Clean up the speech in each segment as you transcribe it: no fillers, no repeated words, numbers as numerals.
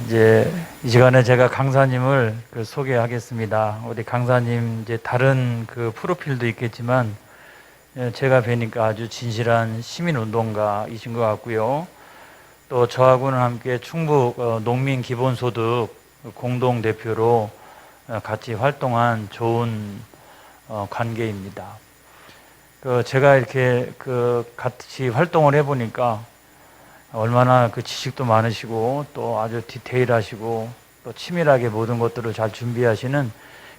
이제 이 시간에 제가 강사님을 소개하겠습니다. 우리 강사님 이제 다른 프로필도 있겠지만 제가 뵈니까 아주 진실한 시민운동가이신 것 같고요. 또 저하고는 함께 충북 농민 기본소득 공동 대표로 같이 활동한 좋은 관계입니다. 제가 이렇게 같이 활동을 해보니까 얼마나 지식도 많으시고 또 아주 디테일하시고 또 치밀하게 모든 것들을 잘 준비하시는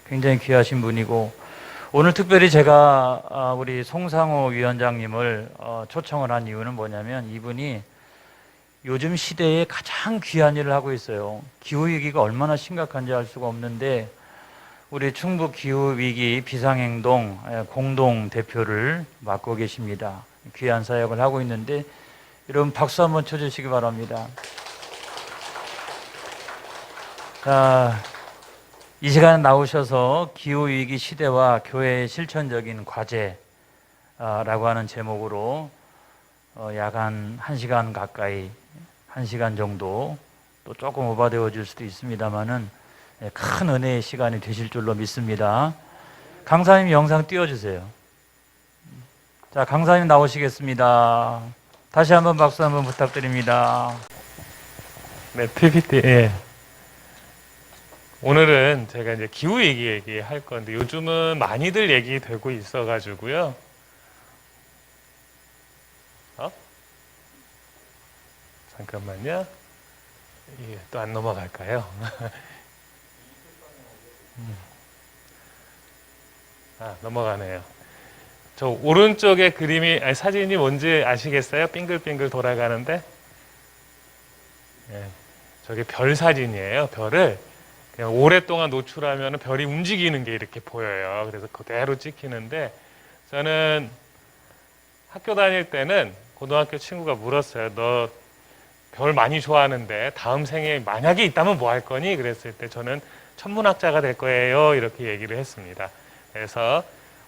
굉장히 귀하신 분이고, 오늘 특별히 제가 우리 송상호 위원장님을 초청을 한 이유는 뭐냐면, 이분이 요즘 시대에 가장 귀한 일을 하고 있어요. 기후위기가 얼마나 심각한지 알 수가 없는데 우리 충북 기후위기 비상행동 공동 대표를 맡고 계십니다. 귀한 사역을 하고 있는데 여러분 박수 한번 쳐주시기 바랍니다. 자, 이 시간에 나오셔서 기후위기 시대와 교회의 실천적인 과제라고 하는 제목으로 약 한 1시간 가까이, 1시간 정도, 또 조금 오버되어 줄 수도 있습니다만은 큰 은혜의 시간이 되실 줄로 믿습니다. 강사님 영상 띄워주세요. 자, 강사님 나오시겠습니다. 다시 한번 박수 한번 부탁드립니다. 네, PPT. 예. 오늘은 제가 이제 기후 얘기할 건데 요즘은 많이들 얘기되고 있어가지고요. 잠깐만요. 이게 또 안 넘어갈까요? 넘어가네요. 저 오른쪽에 그림이, 사진이 뭔지 아시겠어요? 빙글빙글 돌아가는데? 예, 저게 별 사진이에요. 별을 그냥 오랫동안 노출하면 별이 움직이는 게 이렇게 보여요. 그래서 그대로 찍히는데, 저는 학교 다닐 때는 고등학교 친구가 물었어요. 너 별 많이 좋아하는데 다음 생에 만약에 있다면 뭐 할 거니? 그랬을 때 저는 천문학자가 될 거예요. 이렇게 얘기를 했습니다. 그래서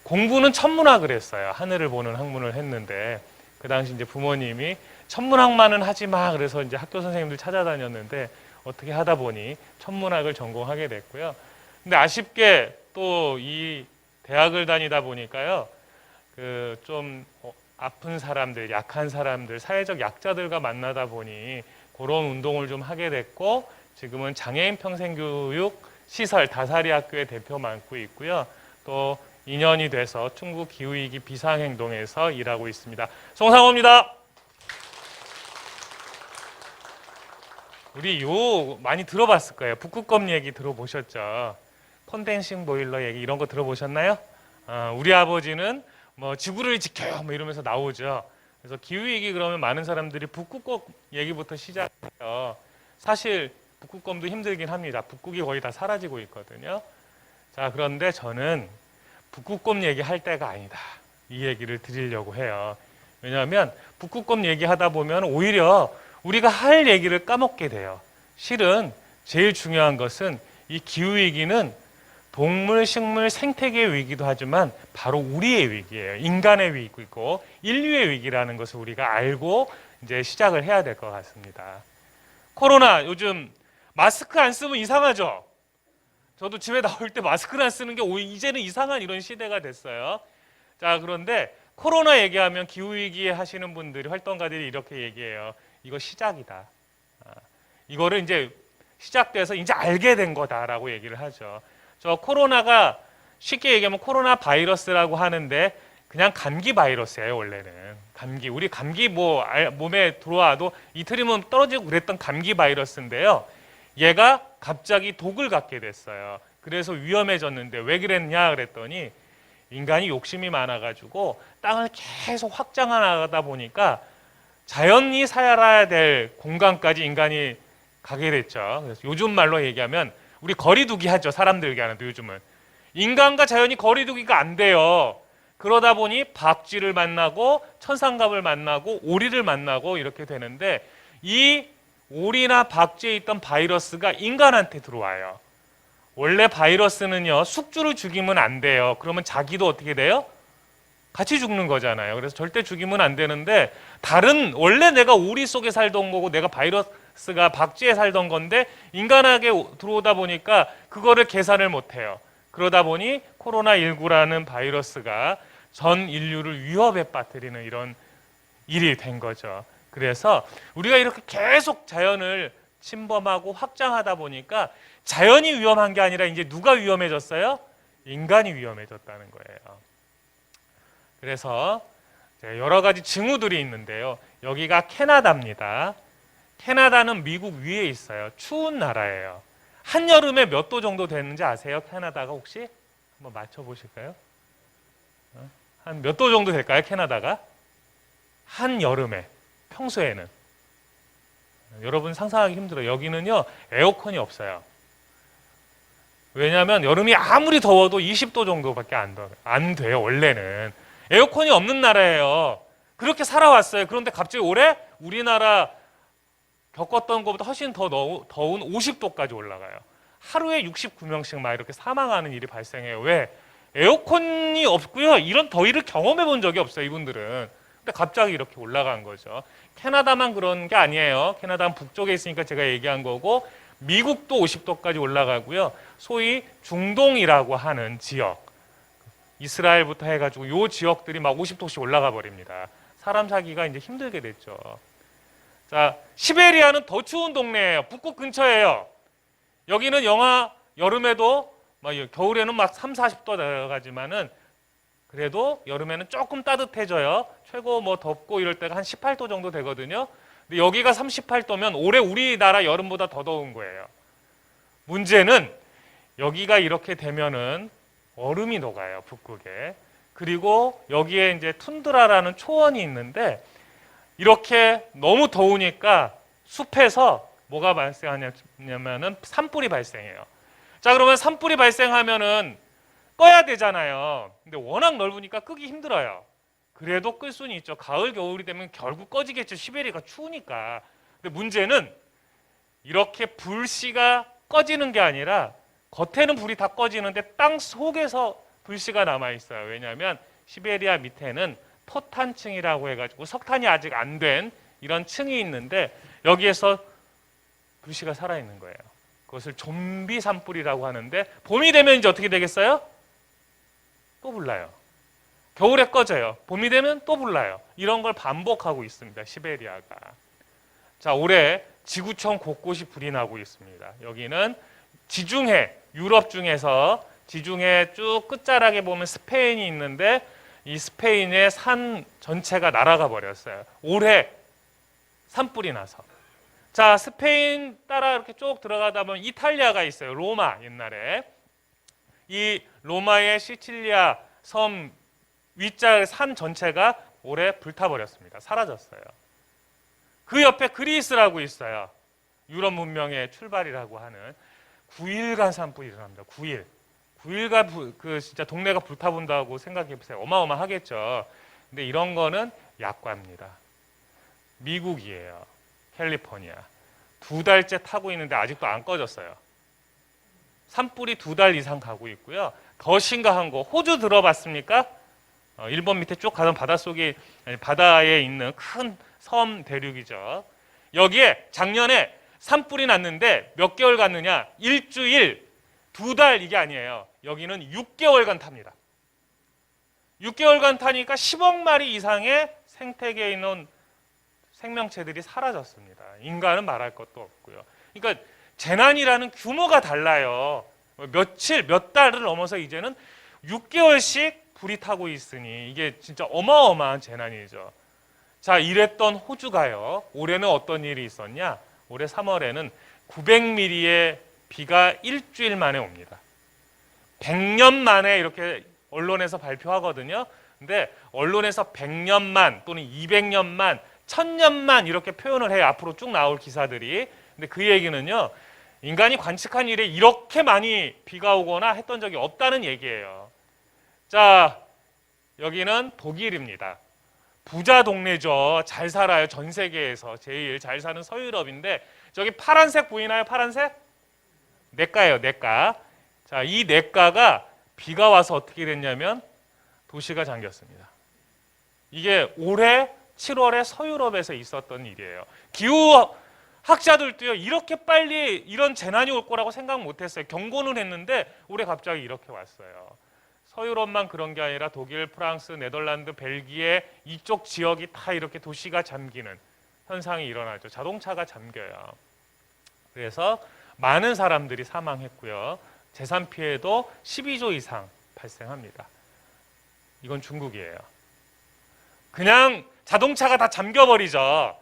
공부는 천문학을 했어요. 하늘을 보는 학문을 했는데, 그 당시 이제 부모님이 천문학만은 하지 마. 그래서 이제 학교 선생님들 찾아다녔는데 어떻게 하다 보니 천문학을 전공하게 됐고요. 근데 아쉽게 또 이 대학을 다니다 보니까요, 좀 아픈 사람들, 약한 사람들, 사회적 약자들과 만나다 보니 그런 운동을 좀 하게 됐고, 지금은 장애인 평생교육 시설 다사리 학교의 대표 맡고 있고요. 또 2년이 돼서 충북 기후위기 비상행동에서 일하고 있습니다. 송상호입니다. 우리 많이 들어봤을 거예요. 북극곰 얘기 들어보셨죠? 콘덴싱 보일러 얘기 이런 거 들어보셨나요? 우리 아버지는 뭐 지구를 지켜요 뭐 이러면서 나오죠. 그래서 기후위기 그러면 많은 사람들이 북극곰 얘기부터 시작해요. 사실 북극곰도 힘들긴 합니다. 북극이 거의 다 사라지고 있거든요. 자, 그런데 저는 북극곰 얘기할 때가 아니다, 이 얘기를 드리려고 해요. 왜냐하면 북극곰 얘기하다 보면 오히려 우리가 할 얘기를 까먹게 돼요. 실은 제일 중요한 것은 이 기후위기는 동물, 식물, 생태계의 위기도 하지만 바로 우리의 위기예요. 인간의 위기고 인류의 위기라는 것을 우리가 알고 이제 시작을 해야 될 것 같습니다. 코로나, 요즘 마스크 안 쓰면 이상하죠? 저도 집에 나올 때 마스크를 안 쓰는 게 이제는 이상한 이런 시대가 됐어요. 자, 그런데 코로나 얘기하면 기후위기 하시는 분들이, 활동가들이 이렇게 얘기해요. 이거 시작이다. 이거를 이제 시작돼서 이제 알게 된 거다라고 얘기를 하죠. 저 코로나가 쉽게 얘기하면 코로나 바이러스라고 하는데 그냥 감기 바이러스예요. 원래는 감기, 우리 감기 뭐 몸에 들어와도 이틀이면 떨어지고 그랬던 감기 바이러스인데요. 얘가 갑자기 독을 갖게 됐어요. 그래서 위험해졌는데 왜 그랬냐 그랬더니 인간이 욕심이 많아가지고 땅을 계속 확장하다 보니까 자연이 살아야 될 공간까지 인간이 가게 됐죠. 그래서 요즘 말로 얘기하면 우리 거리두기 하죠. 사람들에게 하는데 요즘은 인간과 자연이 거리두기가 안 돼요. 그러다 보니 박쥐를 만나고 천상갑을 만나고 오리를 만나고 이렇게 되는데, 이 오리나 박쥐에 있던 바이러스가 인간한테 들어와요. 원래 바이러스는요, 숙주를 죽이면 안 돼요. 그러면 자기도 어떻게 돼요? 같이 죽는 거잖아요. 그래서 절대 죽이면 안 되는데, 원래 내가 오리 속에 살던 거고 내가 바이러스 바이러스가 박쥐에 살던 건데 인간에게 들어오다 보니까 그거를 계산을 못해요. 그러다 보니 코로나19라는 바이러스가 전 인류를 위협에 빠뜨리는 이런 일이 된 거죠. 그래서 우리가 이렇게 계속 자연을 침범하고 확장하다 보니까 자연이 위험한 게 아니라 이제 누가 위험해졌어요? 인간이 위험해졌다는 거예요. 그래서 여러 가지 징후들이 있는데요. 여기가 캐나다입니다. 캐나다는 미국 위에 있어요. 추운 나라예요. 한여름에 몇 도 정도 되는지 아세요? 캐나다가 혹시? 한번 맞춰보실까요? 한 몇 도 정도 될까요? 캐나다가? 한여름에, 평소에는. 여러분 상상하기 힘들어요. 여기는요, 에어컨이 없어요. 왜냐하면 여름이 아무리 더워도 20도 정도밖에 안 돼요, 원래는. 에어컨이 없는 나라예요. 그렇게 살아왔어요. 그런데 갑자기 올해 우리나라 겪었던 것보다 훨씬 더 더운 50도까지 올라가요. 하루에 69명씩 막 이렇게 사망하는 일이 발생해요. 왜? 에어컨이 없고요. 이런 더위를 경험해 본 적이 없어요, 이분들은. 근데 갑자기 이렇게 올라간 거죠. 캐나다만 그런 게 아니에요. 캐나다는 북쪽에 있으니까 제가 얘기한 거고, 미국도 50도까지 올라가고요. 소위 중동이라고 하는 지역, 이스라엘부터 해가지고 요 지역들이 막 50도씩 올라가 버립니다. 사람 살기가 이제 힘들게 됐죠. 자, 시베리아는 더 추운 동네예요. 북극 근처예요. 여기는 여름에도 막 겨울에는 막 3, 40도 내려가지만은 그래도 여름에는 조금 따뜻해져요. 최고 뭐 덥고 이럴 때가 한 18도 정도 되거든요. 근데 여기가 38도면 올해 우리나라 여름보다 더 더운 거예요. 문제는 여기가 이렇게 되면은 얼음이 녹아요, 북극에. 그리고 여기에 이제 툰드라라는 초원이 있는데 이렇게 너무 더우니까 숲에서 뭐가 발생하냐면은 산불이 발생해요. 자, 그러면 산불이 발생하면은 꺼야 되잖아요. 근데 워낙 넓으니까 끄기 힘들어요. 그래도 끌 수는 있죠. 가을, 겨울이 되면 결국 꺼지겠죠. 시베리아가 추우니까. 근데 문제는 이렇게 불씨가 꺼지는 게 아니라 겉에는 불이 다 꺼지는데 땅 속에서 불씨가 남아 있어요. 왜냐하면 시베리아 밑에는 토탄층이라고 해가지고 석탄이 아직 안 된 이런 층이 있는데 여기에서 불씨가 살아있는 거예요. 그것을 좀비 산불이라고 하는데 봄이 되면 이제 어떻게 되겠어요? 또 불나요. 겨울에 꺼져요. 봄이 되면 또 불나요. 이런 걸 반복하고 있습니다. 시베리아가. 자, 올해 지구촌 곳곳이 불이 나고 있습니다. 여기는 지중해, 유럽 중에서 지중해 쭉 끝자락에 보면 스페인이 있는데 이 스페인의 산 전체가 날아가 버렸어요. 올해 산불이 나서. 자, 스페인 따라 이렇게 쭉 들어가다 보면 이탈리아가 있어요. 로마 옛날에. 이 로마의 시칠리아 섬 윗자 산 전체가 올해 불타버렸습니다. 사라졌어요. 그 옆에 그리스라고 있어요. 유럽 문명의 출발이라고 하는 9일간 산불이 일어납니다. 9일. 9일간 그 진짜 동네가 불타본다고 생각해 보세요. 어마어마하겠죠. 근데 이런 거는 약과입니다. 미국이에요. 캘리포니아. 2달째 타고 있는데 아직도 안 꺼졌어요. 산불이 2달 이상 가고 있고요. 더 심각한 거 호주 들어봤습니까? 일본 밑에 쭉 가면 바다에 있는 큰 섬 대륙이죠. 여기에 작년에 산불이 났는데 몇 개월 갔느냐? 일주일, 2달 이게 아니에요. 여기는 6개월간 탑니다. 6개월간 타니까 10억 마리 이상의 생태계에 있는 생명체들이 사라졌습니다. 인간은 말할 것도 없고요. 그러니까 재난이라는 규모가 달라요. 며칠, 몇 달을 넘어서 이제는 6개월씩 불이 타고 있으니 이게 진짜 어마어마한 재난이죠. 자, 이랬던 호주가요. 올해는 어떤 일이 있었냐? 올해 3월에는 900mm의 비가 일주일 만에 옵니다. 100년 만에 이렇게 언론에서 발표하거든요. 근데 언론에서 100년만 또는 200년만, 1000년만 이렇게 표현을 해요. 앞으로 쭉 나올 기사들이. 근데 그 얘기는요. 인간이 관측한 일에 이렇게 많이 비가 오거나 했던 적이 없다는 얘기예요. 자, 여기는 독일입니다. 부자 동네죠. 잘 살아요. 전 세계에서 제일 잘 사는 서유럽인데 저기 파란색 보이나요? 파란색? 냇가예요. 냇가. 자, 이 냇가가 비가 와서 어떻게 됐냐면 도시가 잠겼습니다. 이게 올해 7월에 서유럽에서 있었던 일이에요. 기후 학자들도요, 이렇게 빨리 이런 재난이 올 거라고 생각 못 했어요. 경고는 했는데 올해 갑자기 이렇게 왔어요. 서유럽만 그런 게 아니라 독일, 프랑스, 네덜란드, 벨기에 이쪽 지역이 다 이렇게 도시가 잠기는 현상이 일어나죠. 자동차가 잠겨요. 그래서 많은 사람들이 사망했고요. 재산 피해도 12조 이상 발생합니다. 이건 중국이에요. 그냥 자동차가 다 잠겨버리죠.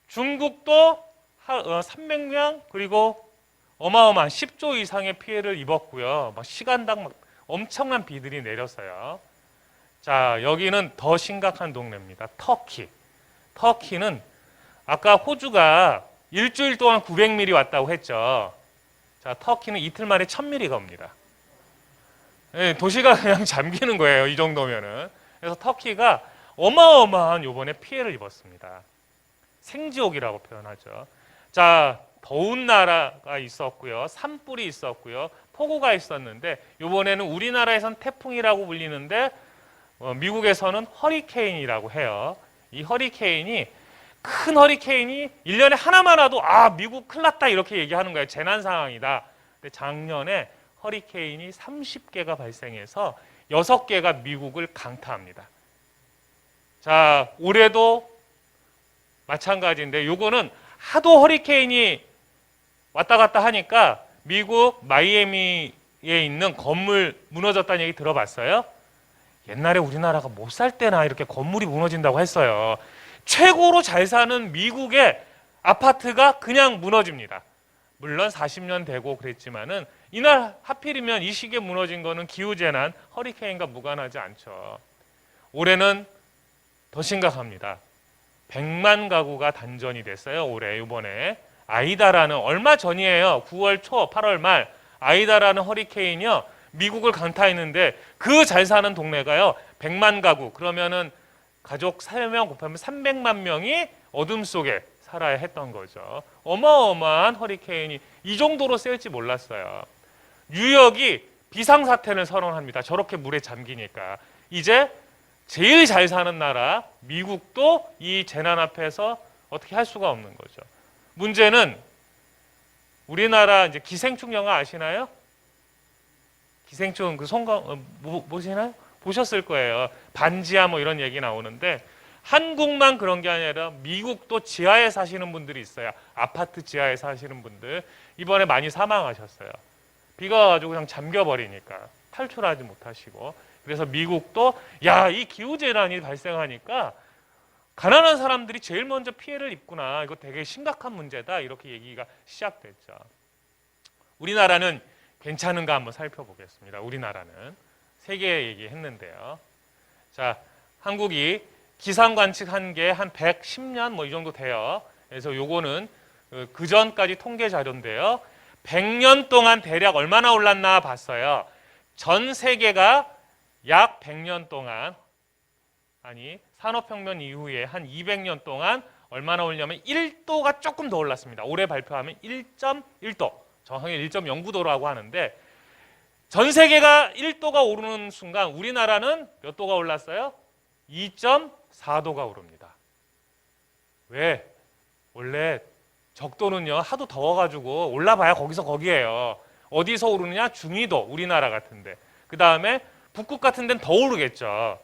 중국도 300명 그리고 어마어마한 10조 이상의 피해를 입었고요. 막 시간당 막 엄청난 비들이 내렸어요. 자, 여기는 더 심각한 동네입니다. 터키. 터키는 아까 호주가 일주일 동안 900mm 왔다고 했죠. 자, 터키는 이틀 만에 1000mm가 옵니다. 네, 도시가 그냥 잠기는 거예요. 이 정도면은. 그래서 터키가 어마어마한 요번에 피해를 입었습니다. 생지옥이라고 표현하죠. 자, 더운 나라가 있었고요. 산불이 있었고요. 폭우가 있었는데 이번에는 우리나라에선 태풍이라고 불리는데 미국에서는 허리케인이라고 해요. 이 허리케인이 큰 허리케인이 1년에 하나만 와도 미국 큰일 났다 이렇게 얘기하는 거예요. 재난 상황이다. 근데 작년에 허리케인이 30개가 발생해서 6개가 미국을 강타합니다. 자, 올해도 마찬가지인데 요거는 하도 허리케인이 왔다 갔다 하니까 미국 마이애미에 있는 건물 무너졌다는 얘기 들어봤어요? 옛날에 우리나라가 못 살 때나 이렇게 건물이 무너진다고 했어요. 최고로 잘 사는 미국의 아파트가 그냥 무너집니다. 물론 40년 되고 그랬지만은 이날 하필이면 이 시기에 무너진 거는 기후재난, 허리케인과 무관하지 않죠. 올해는 더 심각합니다. 100만 가구가 단전이 됐어요. 올해 이번에 아이다라는 얼마 전이에요. 9월 초 8월 말 아이다라는 허리케인이요 미국을 강타했는데 그 잘 사는 동네가요 100만 가구 그러면은 가족 3명 곱하면 300만 명이 어둠 속에 살아야 했던 거죠. 어마어마한 허리케인이 이 정도로 셀지 몰랐어요. 뉴욕이 비상사태를 선언합니다. 저렇게 물에 잠기니까. 이제 제일 잘 사는 나라 미국도 이 재난 앞에서 어떻게 할 수가 없는 거죠. 문제는 우리나라 이제 기생충 영화 아시나요? 기생충 그 보시나요? 보셨을 거예요. 반지하 뭐 이런 얘기 나오는데 한국만 그런 게 아니라 미국도 지하에 사시는 분들이 있어요. 아파트 지하에 사시는 분들 이번에 많이 사망하셨어요. 비가 와가지고 그냥 잠겨버리니까 탈출하지 못하시고 그래서 미국도 이 기후재난이 발생하니까 가난한 사람들이 제일 먼저 피해를 입구나. 이거 되게 심각한 문제다. 이렇게 얘기가 시작됐죠. 우리나라는 괜찮은가 한번 살펴보겠습니다. 우리나라는 세 개 얘기했는데요. 자, 한국이 기상 관측한 게 한 110년 뭐 이 정도 돼요. 그래서 요거는 그 전까지 통계 자료인데요. 100년 동안 대략 얼마나 올랐나 봤어요. 전 세계가 약 100년 동안 산업혁명 이후에 한 200년 동안 얼마나 올냐면 1도가 조금 더 올랐습니다. 올해 발표하면 1.1도, 정확하게 1.09도라고 하는데 전 세계가 1도가 오르는 순간 우리나라는 몇 도가 올랐어요? 2.4도가 오릅니다. 왜? 원래 적도는요 하도 더워가지고 올라봐야 거기서 거기에요. 어디서 오르느냐? 중위도, 우리나라 같은데. 그 다음에 북극 같은 데는 더 오르겠죠.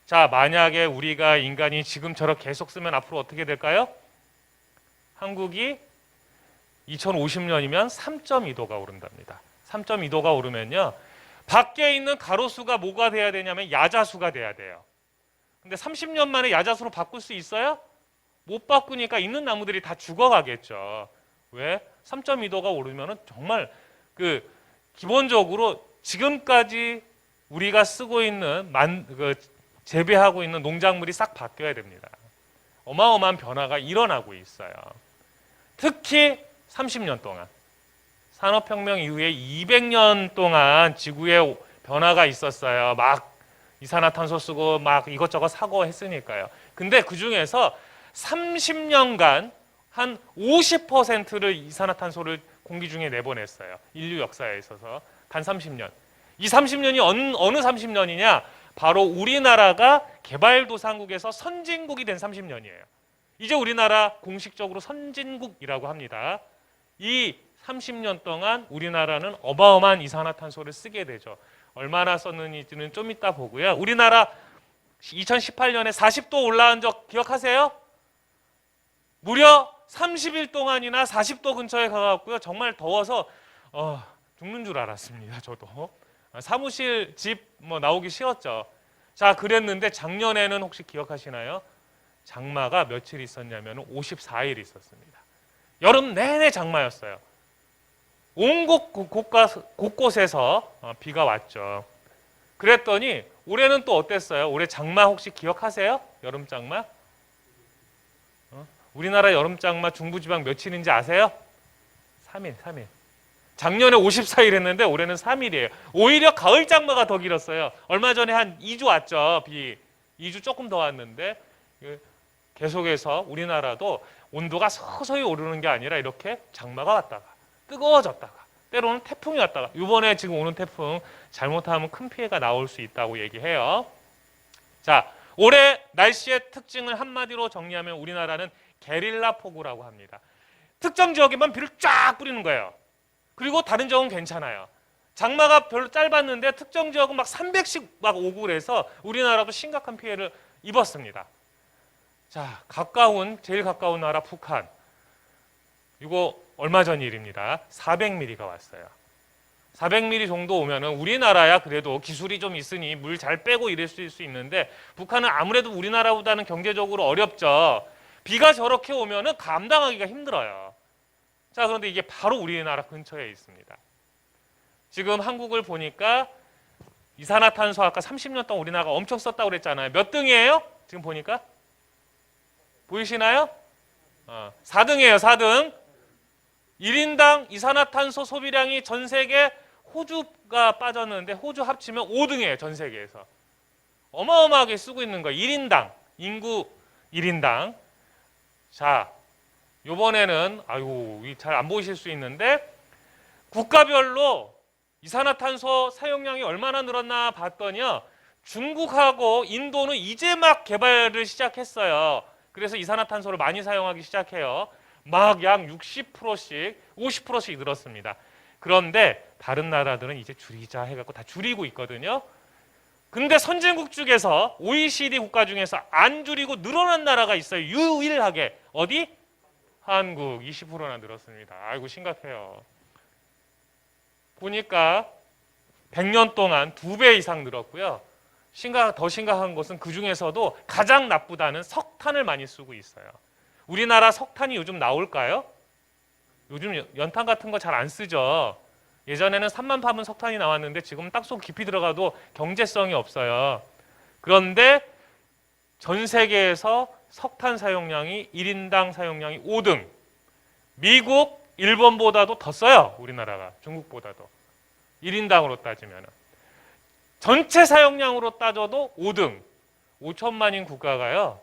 자, 만약에 우리가 인간이 지금처럼 계속 쓰면 앞으로 어떻게 될까요? 한국이 2050년이면 3.2도가 오른답니다. 3.2도가 오르면요. 밖에 있는 가로수가 뭐가 돼야 되냐면 야자수가 돼야 돼요. 근데 30년 만에 야자수로 바꿀 수 있어요? 못 바꾸니까 있는 나무들이 다 죽어가겠죠. 왜? 3.2도가 오르면은 정말 기본적으로 지금까지 우리가 쓰고 있는 재배하고 있는 농작물이 싹 바뀌어야 됩니다. 어마어마한 변화가 일어나고 있어요. 특히 30년 동안 산업혁명 이후에 200년 동안 지구에 변화가 있었어요. 막 이산화탄소 쓰고 막 이것저것 사고 했으니까요. 근데 그 중에서 30년간 한 50%를 이산화탄소를 공기 중에 내보냈어요. 인류 역사에 있어서 단 30년. 이 30년이 어느 30년이냐? 바로 우리나라가 개발도상국에서 선진국이 된 30년이에요. 이제 우리나라 공식적으로 선진국이라고 합니다. 이 30년 동안 우리나라는 어마어마한 이산화탄소를 쓰게 되죠. 얼마나 썼는지는 좀 이따 보고요. 우리나라 2018년에 40도 올라온 적 기억하세요? 무려 30일 동안이나 40도 근처에 가갖고요. 정말 더워서 죽는 줄 알았습니다. 저도. 사무실 집 나오기 싫었죠. 자, 그랬는데 작년에는 혹시 기억하시나요? 장마가 며칠 있었냐면 54일 있었습니다. 여름 내내 장마였어요. 온 곳곳에서 비가 왔죠. 그랬더니 올해는 또 어땠어요? 올해 장마 혹시 기억하세요? 여름 장마? 우리나라 여름 장마 중부지방 며칠인지 아세요? 3일. 작년에 54일 했는데 올해는 3일이에요. 오히려 가을 장마가 더 길었어요. 얼마 전에 한 2주 왔죠. 비 2주 조금 더 왔는데 계속해서 우리나라도 온도가 서서히 오르는 게 아니라 이렇게 장마가 왔다가 뜨거워졌다가 때로는 태풍이 왔다가 이번에 지금 오는 태풍 잘못하면 큰 피해가 나올 수 있다고 얘기해요. 자, 올해 날씨의 특징을 한마디로 정리하면 우리나라는 게릴라 폭우라고 합니다. 특정 지역에만 비를 쫙 뿌리는 거예요. 그리고 다른 지역은 괜찮아요. 장마가 별로 짧았는데 특정 지역은 막 300씩 막 오고 그래서 우리나라도 심각한 피해를 입었습니다. 자, 제일 가까운 나라 북한. 이거 얼마 전 일입니다. 400mm가 왔어요. 400mm 정도 오면은 우리나라야 그래도 기술이 좀 있으니 물 잘 빼고 이럴 수 있는데 북한은 아무래도 우리나라보다는 경제적으로 어렵죠. 비가 저렇게 오면은 감당하기가 힘들어요. 자, 그런데 이게 바로 우리나라 근처에 있습니다. 지금 한국을 보니까 이산화탄소 아까 30년 동안 우리나라가 엄청 썼다고 그랬잖아요. 몇 등이에요? 지금 보니까 보이시나요? 4등이에요. 4등. 1인당 이산화탄소 소비량이 전 세계 호주가 빠졌는데 호주 합치면 5등이에요. 전 세계에서. 어마어마하게 쓰고 있는 거예요. 1인당. 인구 1인당. 자, 이번에는 잘 안 보이실 수 있는데 국가별로 이산화탄소 사용량이 얼마나 늘었나 봤더니요. 중국하고 인도는 이제 막 개발을 시작했어요. 그래서 이산화탄소를 많이 사용하기 시작해요. 막 약 60%씩, 50%씩 늘었습니다. 그런데 다른 나라들은 이제 줄이자 해갖고 다 줄이고 있거든요. 근데 선진국 중에서 OECD 국가 중에서 안 줄이고 늘어난 나라가 있어요. 유일하게. 어디? 한국 20%나 늘었습니다. 아이고 심각해요. 보니까 100년 동안 2배 이상 늘었고요. 더 심각한 것은 그 중에서도 가장 나쁘다는 석탄을 많이 쓰고 있어요. 우리나라 석탄이 요즘 나올까요? 요즘 연탄 같은 거 잘 안 쓰죠. 예전에는 산만 파면 석탄이 나왔는데 지금 땅속 깊이 들어가도 경제성이 없어요. 그런데 전 세계에서 석탄 사용량이 1인당 사용량이 5등. 미국, 일본보다도 더 써요. 우리나라가. 중국보다도. 1인당으로 따지면. 전체 사용량으로 따져도 5등. 5천만인 국가가요.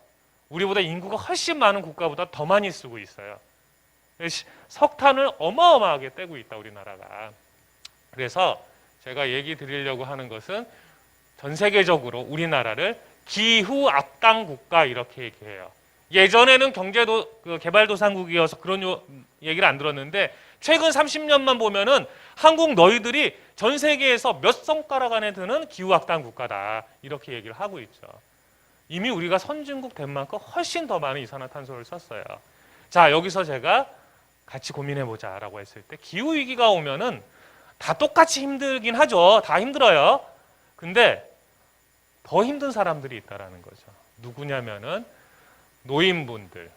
우리보다 인구가 훨씬 많은 국가보다 더 많이 쓰고 있어요. 석탄을 어마어마하게 떼고 있다. 우리나라가. 그래서 제가 얘기 드리려고 하는 것은 전 세계적으로 우리나라를 기후 악당 국가 이렇게 얘기해요. 예전에는 개발도상국이어서 그런 얘기를 안 들었는데 최근 30년만 보면은 한국 너희들이 전 세계에서 몇 손가락 안에 드는 기후 악당 국가다 이렇게 얘기를 하고 있죠. 이미 우리가 선진국 된 만큼 훨씬 더 많은 이산화탄소를 썼어요. 자, 여기서 제가 같이 고민해보자라고 했을 때 기후위기가 오면은 다 똑같이 힘들긴 하죠. 다 힘들어요. 근데 더 힘든 사람들이 있다라는 거죠. 누구냐면은 노인분들,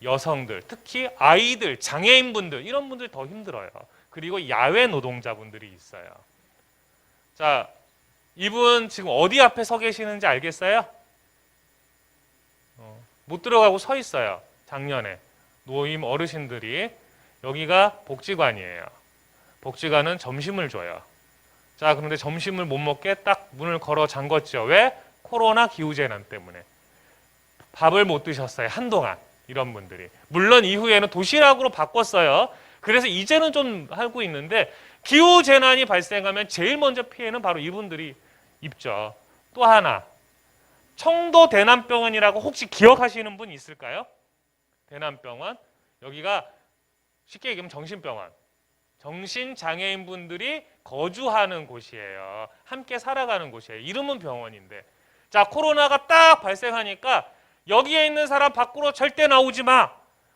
여성들, 특히 아이들, 장애인분들 이런 분들 더 힘들어요. 그리고 야외 노동자분들이 있어요. 자, 이분 지금 어디 앞에 서 계시는지 알겠어요? 못 들어가고 서 있어요. 작년에 노인 어르신들이 여기가 복지관이에요. 복지관은 점심을 줘요. 자, 그런데 점심을 못 먹게 딱 문을 걸어 잠궜죠. 왜? 코로나 기후재난 때문에. 밥을 못 드셨어요. 한동안. 이런 분들이. 물론 이후에는 도시락으로 바꿨어요. 그래서 이제는 좀 하고 있는데 기후재난이 발생하면 제일 먼저 피해는 바로 이분들이 입죠. 또 하나. 청도 대남병원이라고 혹시 기억하시는 분 있을까요? 대남병원. 여기가 쉽게 얘기하면 정신병원. 정신장애인분들이 거주하는 곳이에요. 함께 살아가는 곳이에요. 이름은 병원인데. 자, 코로나가 딱 발생하니까 여기에 있는 사람 밖으로 절대 나오지 마.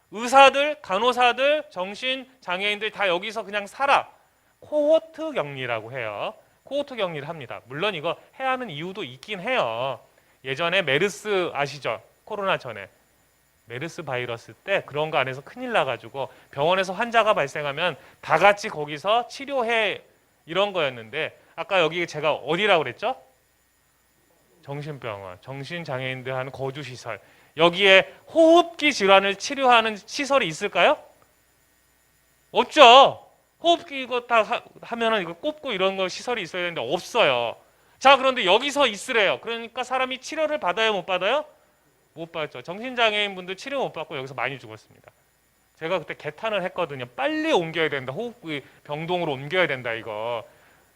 의사들, 간호사들, 정신장애인들 다 여기서 그냥 살아. 코호트 격리라고 해요. 코호트 격리를 합니다. 물론 이거 해야 하는 이유도 있긴 해요. 예전에 메르스 아시죠? 코로나 전에. 메르스 바이러스 때 그런 거 안에서 큰일 나가지고 병원에서 환자가 발생하면 다 같이 거기서 치료해 이런 거였는데 아까 여기 제가 어디라고 그랬죠? 정신병원, 정신장애인들 하는 거주시설. 여기에 호흡기 질환을 치료하는 시설이 있을까요? 없죠. 호흡기 이거 다 하면은 이거 꼽고 이런 거 시설이 있어야 되는데 없어요. 자, 그런데 여기서 있으래요. 그러니까 사람이 치료를 받아요, 못 받아요? 못 받죠. 정신장애인 분들 치료 못 받고 여기서 많이 죽었습니다. 제가 그때 개탄을 했거든요. 빨리 옮겨야 된다. 호흡기 병동으로 옮겨야 된다 이거.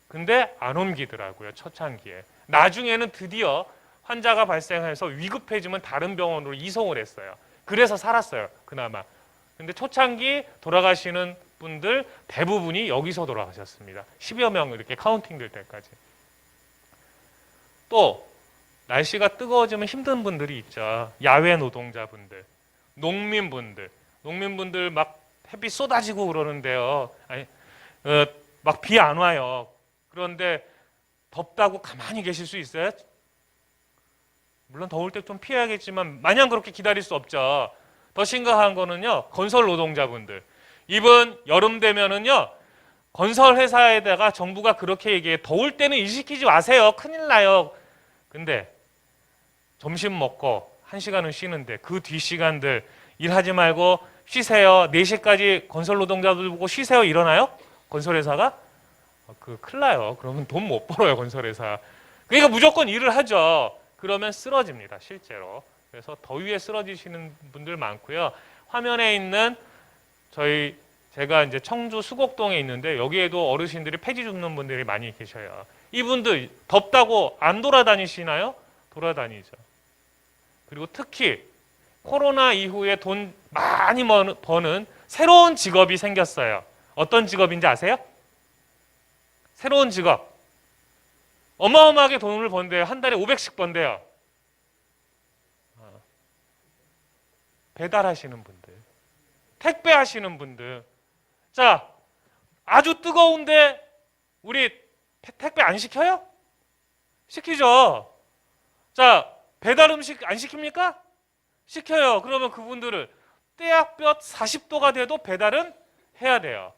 근데 안 옮기더라고요. 초창기에. 나중에는 드디어 환자가 발생해서 위급해지면 다른 병원으로 이송을 했어요. 그래서 살았어요. 그나마. 근데 초창기 돌아가시는 분들 대부분이 여기서 돌아가셨습니다. 10여 명 이렇게 카운팅 될 때까지. 또 날씨가 뜨거워지면 힘든 분들이 있죠. 야외 노동자분들, 농민분들 막 햇빛 쏟아지고 그러는데요. 아니, 막 비 안 와요. 그런데 덥다고 가만히 계실 수 있어요? 물론 더울 때 좀 피해야겠지만 마냥 그렇게 기다릴 수 없죠. 더 심각한 거는요. 건설 노동자분들. 이번 여름 되면은요. 건설 회사에다가 정부가 그렇게 얘기해. 더울 때는 일 시키지 마세요. 큰일 나요. 근데 점심 먹고 1시간은 쉬는데 그 뒷시간들 일하지 말고 쉬세요. 4시까지 건설 노동자들 보고 쉬세요. 이러나요? 건설회사가? 큰일 나요. 그러면 돈 못 벌어요. 건설회사. 그러니까 무조건 일을 하죠. 그러면 쓰러집니다. 실제로. 그래서 더위에 쓰러지시는 분들 많고요. 화면에 있는 제가 이제 청주 수곡동에 있는데 여기에도 어르신들이 폐지 죽는 분들이 많이 계셔요. 이분들 덥다고 안 돌아다니시나요? 돌아다니죠. 그리고 특히 코로나 이후에 돈 많이 버는 새로운 직업이 생겼어요. 어떤 직업인지 아세요? 새로운 직업. 어마어마하게 돈을 번대요. 한 달에 500씩 번대요. 배달하시는 분들, 택배하시는 분들. 자, 아주 뜨거운데 우리 택배 안 시켜요? 시키죠. 자, 배달 음식 안 시킵니까? 시켜요. 그러면 그분들을 떼약볕 40도가 돼도 배달은 해야 돼요.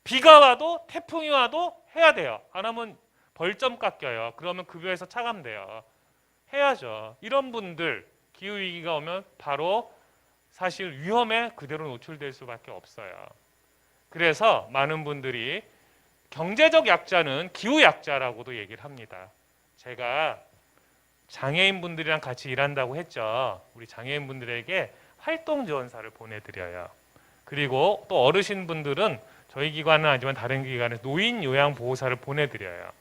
비가 와도 태풍이 와도 해야 돼요. 안 하면 벌점 깎여요. 그러면 급여에서 차감돼요. 해야죠. 이런 분들 기후위기가 오면 바로 사실 위험에 그대로 노출될 수밖에 없어요. 그래서 많은 분들이 경제적 약자는 기후 약자라고도 얘기를 합니다. 제가 장애인분들이랑 같이 일한다고 했죠. 우리 장애인분들에게 활동지원사를 보내드려요. 그리고 또 어르신분들은 저희 기관은 아니지만 다른 기관에 노인요양보호사를 보내드려요.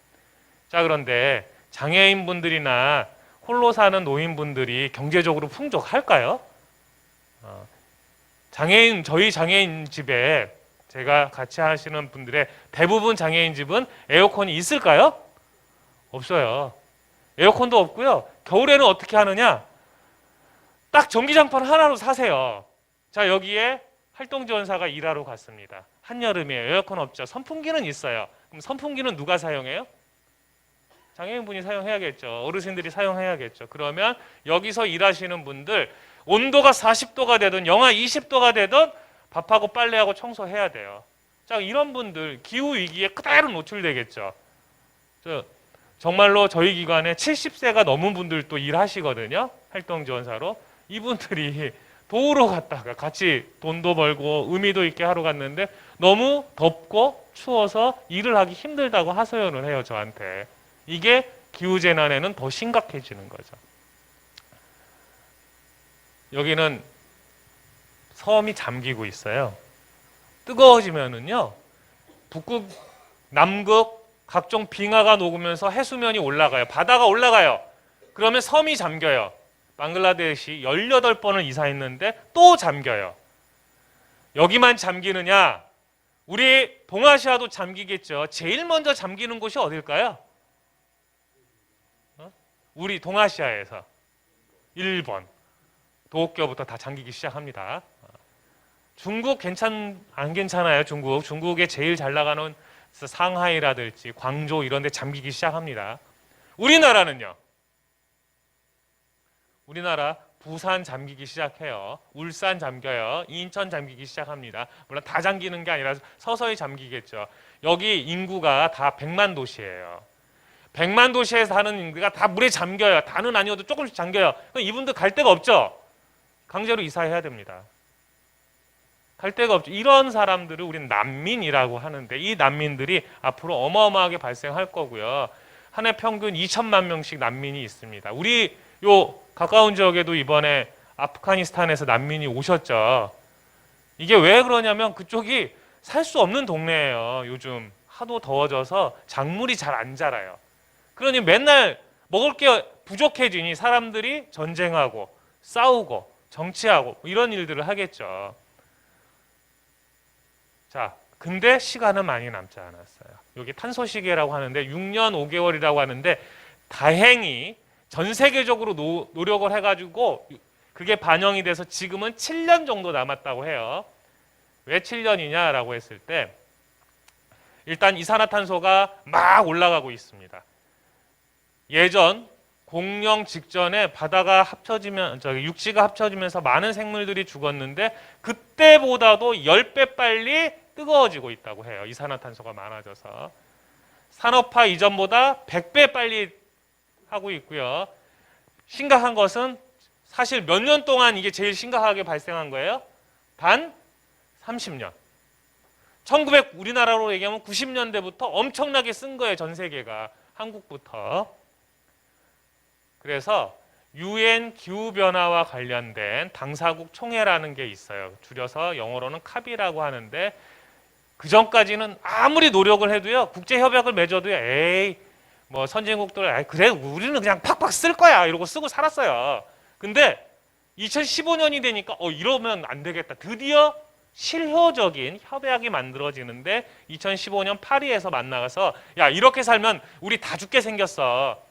자, 그런데 장애인분들이나 홀로 사는 노인분들이 경제적으로 풍족할까요? 저희 장애인 집에 제가 같이 하시는 분들의 대부분 장애인 집은 에어컨이 있을까요? 없어요. 에어컨도 없고요. 겨울에는 어떻게 하느냐? 딱 전기장판 하나로 사세요. 자, 여기에 활동지원사가 일하러 갔습니다. 한여름에 에어컨 없죠. 선풍기는 있어요. 그럼 선풍기는 누가 사용해요? 장애인분이 사용해야겠죠. 어르신들이 사용해야겠죠. 그러면 여기서 일하시는 분들 온도가 40도가 되든 영하 20도가 되든 밥하고 빨래하고 청소해야 돼요. 자, 이런 분들 기후위기에 그대로 노출되겠죠. 정말로 저희 기관에 70세가 넘은 분들도 일하시거든요. 활동지원사로. 이분들이 도우러 갔다가 같이 돈도 벌고 의미도 있게 하러 갔는데 너무 덥고 추워서 일을 하기 힘들다고 하소연을 해요. 저한테. 이게 기후재난에는 더 심각해지는 거죠. 여기는 섬이 잠기고 있어요. 뜨거워지면은요, 북극, 남극, 각종 빙하가 녹으면서 해수면이 올라가요. 바다가 올라가요. 그러면 섬이 잠겨요. 방글라데시 18번을 이사했는데 또 잠겨요. 여기만 잠기느냐? 우리 동아시아도 잠기겠죠. 제일 먼저 잠기는 곳이 어딜까요? 우리 동아시아에서 일본, 도쿄부터 다 잠기기 시작합니다. 중국 안 괜찮아요. 중국에 제일 잘 나가는 상하이라든지 광저우 이런 데 잠기기 시작합니다. 우리나라는요. 우리나라 부산 잠기기 시작해요. 울산 잠겨요. 인천 잠기기 시작합니다. 물론 다 잠기는 게 아니라 서서히 잠기겠죠. 여기 인구가 다 100만 도시예요. 100만 도시에 사는 인구가 다 물에 잠겨요. 다는 아니어도 조금씩 잠겨요. 그럼 이분들 갈 데가 없죠. 강제로 이사해야 됩니다. 갈 데가 없죠. 이런 사람들을 우리는 난민이라고 하는데 이 난민들이 앞으로 어마어마하게 발생할 거고요. 한 해 평균 2천만 명씩 난민이 있습니다. 우리 요 가까운 지역에도 이번에 아프가니스탄에서 난민이 오셨죠. 이게 왜 그러냐면 그쪽이 살 수 없는 동네예요. 요즘 하도 더워져서 작물이 잘 안 자라요. 그러니 맨날 먹을 게 부족해지니 사람들이 전쟁하고 싸우고 정치하고 이런 일들을 하겠죠. 자, 근데 시간은 많이 남지 않았어요. 여기 탄소시계라고 하는데 6년 5개월이라고 하는데 다행히 전 세계적으로 노력을 해가지고 그게 반영이 돼서 지금은 7년 정도 남았다고 해요. 왜 7년이냐라고 했을 때 일단 이산화탄소가 막 올라가고 있습니다. 예전 공룡 직전에 바다가 합쳐지면 육지가 합쳐지면서 많은 생물들이 죽었는데 그때보다도 10배 빨리 뜨거워지고 있다고 해요. 이산화탄소가 많아져서 산업화 이전보다 100배 빨리 하고 있고요. 심각한 것은 사실 몇 년 동안 이게 제일 심각하게 발생한 거예요? 단 30년. 우리나라로 얘기하면 90년대부터 엄청나게 쓴 거예요. 전 세계가. 한국부터. 그래서 UN 기후변화와 관련된 당사국 총회라는 게 있어요. 줄여서 영어로는 카비라고 하는데 그 전까지는 아무리 노력을 해도요. 국제협약을 맺어도요. 에이 뭐 선진국들 그래 우리는 그냥 팍팍 쓸 거야 이러고 쓰고 살았어요. 근데 2015년이 되니까 이러면 안 되겠다. 드디어 실효적인 협약이 만들어지는데 2015년 파리에서 만나서 야 이렇게 살면 우리 다 죽게 생겼어.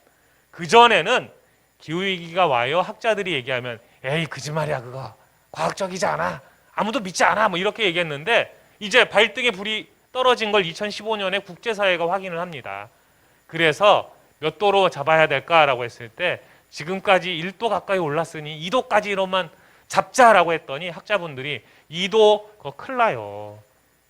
그전에는 기후위기가 와요. 학자들이 얘기하면 에이 거짓말이야 그거. 과학적이지 않아. 아무도 믿지 않아. 뭐 이렇게 얘기했는데 이제 발등에 불이 떨어진 걸 2015년에 국제사회가 확인을 합니다. 그래서 몇 도로 잡아야 될까라고 했을 때 지금까지 1도 가까이 올랐으니 2도까지로만 잡자라고 했더니 학자분들이 2도 그거 큰일 나요.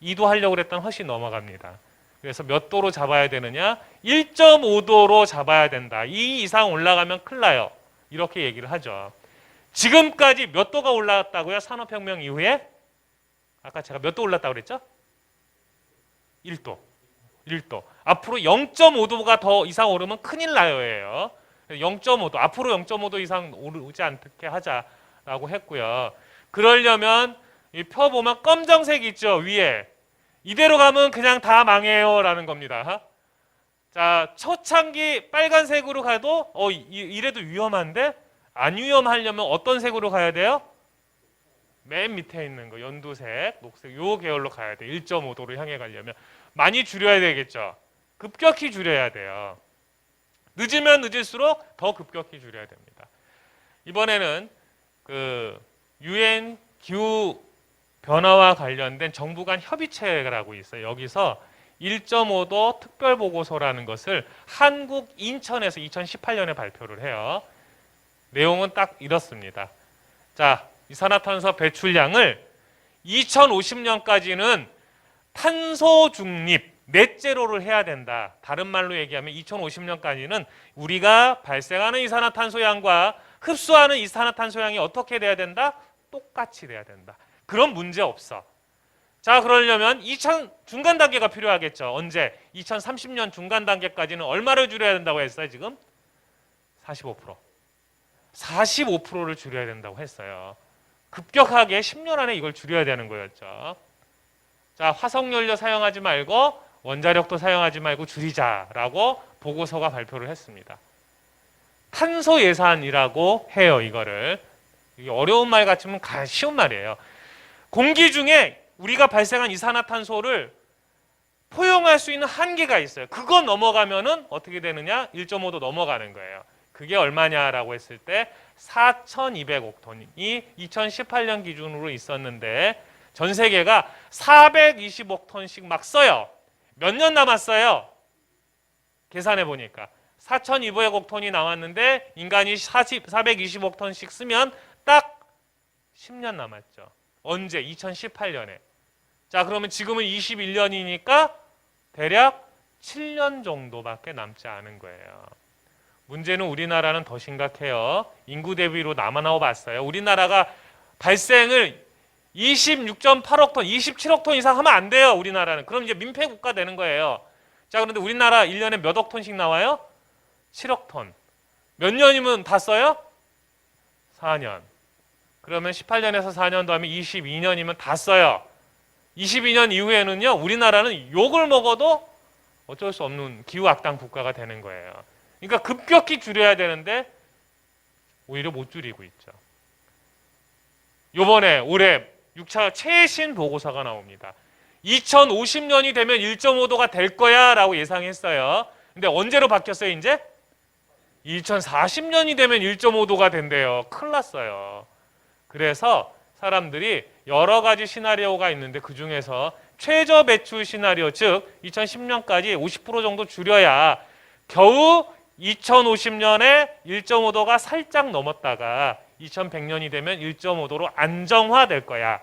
2도 하려고 그랬더니 훨씬 넘어갑니다. 그래서 몇 도로 잡아야 되느냐? 1.5도로 잡아야 된다. 이 이상 올라가면 큰일 나요. 이렇게 얘기를 하죠. 지금까지 몇 도가 올랐다고요? 산업혁명 이후에? 아까 제가 몇 도 올랐다고 그랬죠? 1도. 1도. 앞으로 0.5도가 더 이상 오르면 큰일 나요예요. 0.5도. 앞으로 0.5도 이상 오르지 않게 하자라고 했고요. 그러려면 이 표 보면 검정색 있죠? 위에. 이대로 가면 그냥 다 망해요라는 겁니다. 자, 초창기 빨간색으로 가도 이래도 위험한데 안 위험하려면 어떤 색으로 가야 돼요? 맨 밑에 있는 거 연두색, 녹색 요 계열로 가야 돼. 1.5도로 향해 가려면 많이 줄여야 되겠죠. 급격히 줄여야 돼요. 늦으면 늦을수록 더 급격히 줄여야 됩니다. 이번에는 그 UN 기후 변화와 관련된 정부 간 협의체라고 있어요. 여기서 1.5도 특별 보고서라는 것을 한국 인천에서 2018년에 발표를 해요. 내용은 딱 이렇습니다. 자, 이산화탄소 배출량을 2050년까지는 탄소 중립, 넷제로를 해야 된다. 다른 말로 얘기하면 2050년까지는 우리가 발생하는 이산화탄소 양과 흡수하는 이산화탄소 양이 어떻게 돼야 된다? 똑같이 돼야 된다. 그런 문제 없어. 자, 그러려면 중간 단계가 필요하겠죠. 언제? 2030년 중간 단계까지는 얼마를 줄여야 된다고 했어요, 지금? 45%. 45%를 줄여야 된다고 했어요. 급격하게 10년 안에 이걸 줄여야 되는 거였죠. 자, 화석연료 사용하지 말고 원자력도 사용하지 말고 줄이자라고 보고서가 발표를 했습니다. 탄소 예산이라고 해요, 이거를. 이게 어려운 말 같지만 쉬운 말이에요. 공기 중에 우리가 발생한 이산화탄소를 포용할 수 있는 한계가 있어요. 그거 넘어가면은 어떻게 되느냐? 1.5도 넘어가는 거예요. 그게 얼마냐라고 했을 때 4,200억 톤이 2018년 기준으로 있었는데 전 세계가 420억 톤씩 막 써요. 몇 년 남았어요? 계산해 보니까 4,200억 톤이 나왔는데 인간이 420억 톤씩 쓰면 딱 10년 남았죠. 언제? 2018년에. 자, 그러면 지금은 21년이니까 대략 7년 정도밖에 남지 않은 거예요. 문제는 우리나라는 더 심각해요. 인구 대비로 나눠 봤어요. 우리나라가 발생을 26.8억 톤, 27억 톤 이상 하면 안 돼요. 우리나라는. 그럼 이제 민폐 국가 되는 거예요. 자, 그런데 우리나라 1년에 몇 억 톤씩 나와요? 7억 톤. 몇 년이면 다 써요? 4년. 그러면 18년에서 4년 더하면 22년이면 다 써요. 22년 이후에는요, 우리나라는 욕을 먹어도 어쩔 수 없는 기후 악당 국가가 되는 거예요. 그러니까 급격히 줄여야 되는데 오히려 못 줄이고 있죠. 요번에 올해 6차 최신 보고서가 나옵니다. 2050년이 되면 1.5도가 될 거야 라고 예상했어요. 근데 언제로 바뀌었어요, 이제? 2040년이 되면 1.5도가 된대요. 큰일 났어요. 그래서 사람들이 여러 가지 시나리오가 있는데 그중에서 최저 배출 시나리오, 즉 2010년까지 50% 정도 줄여야 겨우 2050년에 1.5도가 살짝 넘었다가 2100년이 되면 1.5도로 안정화될 거야.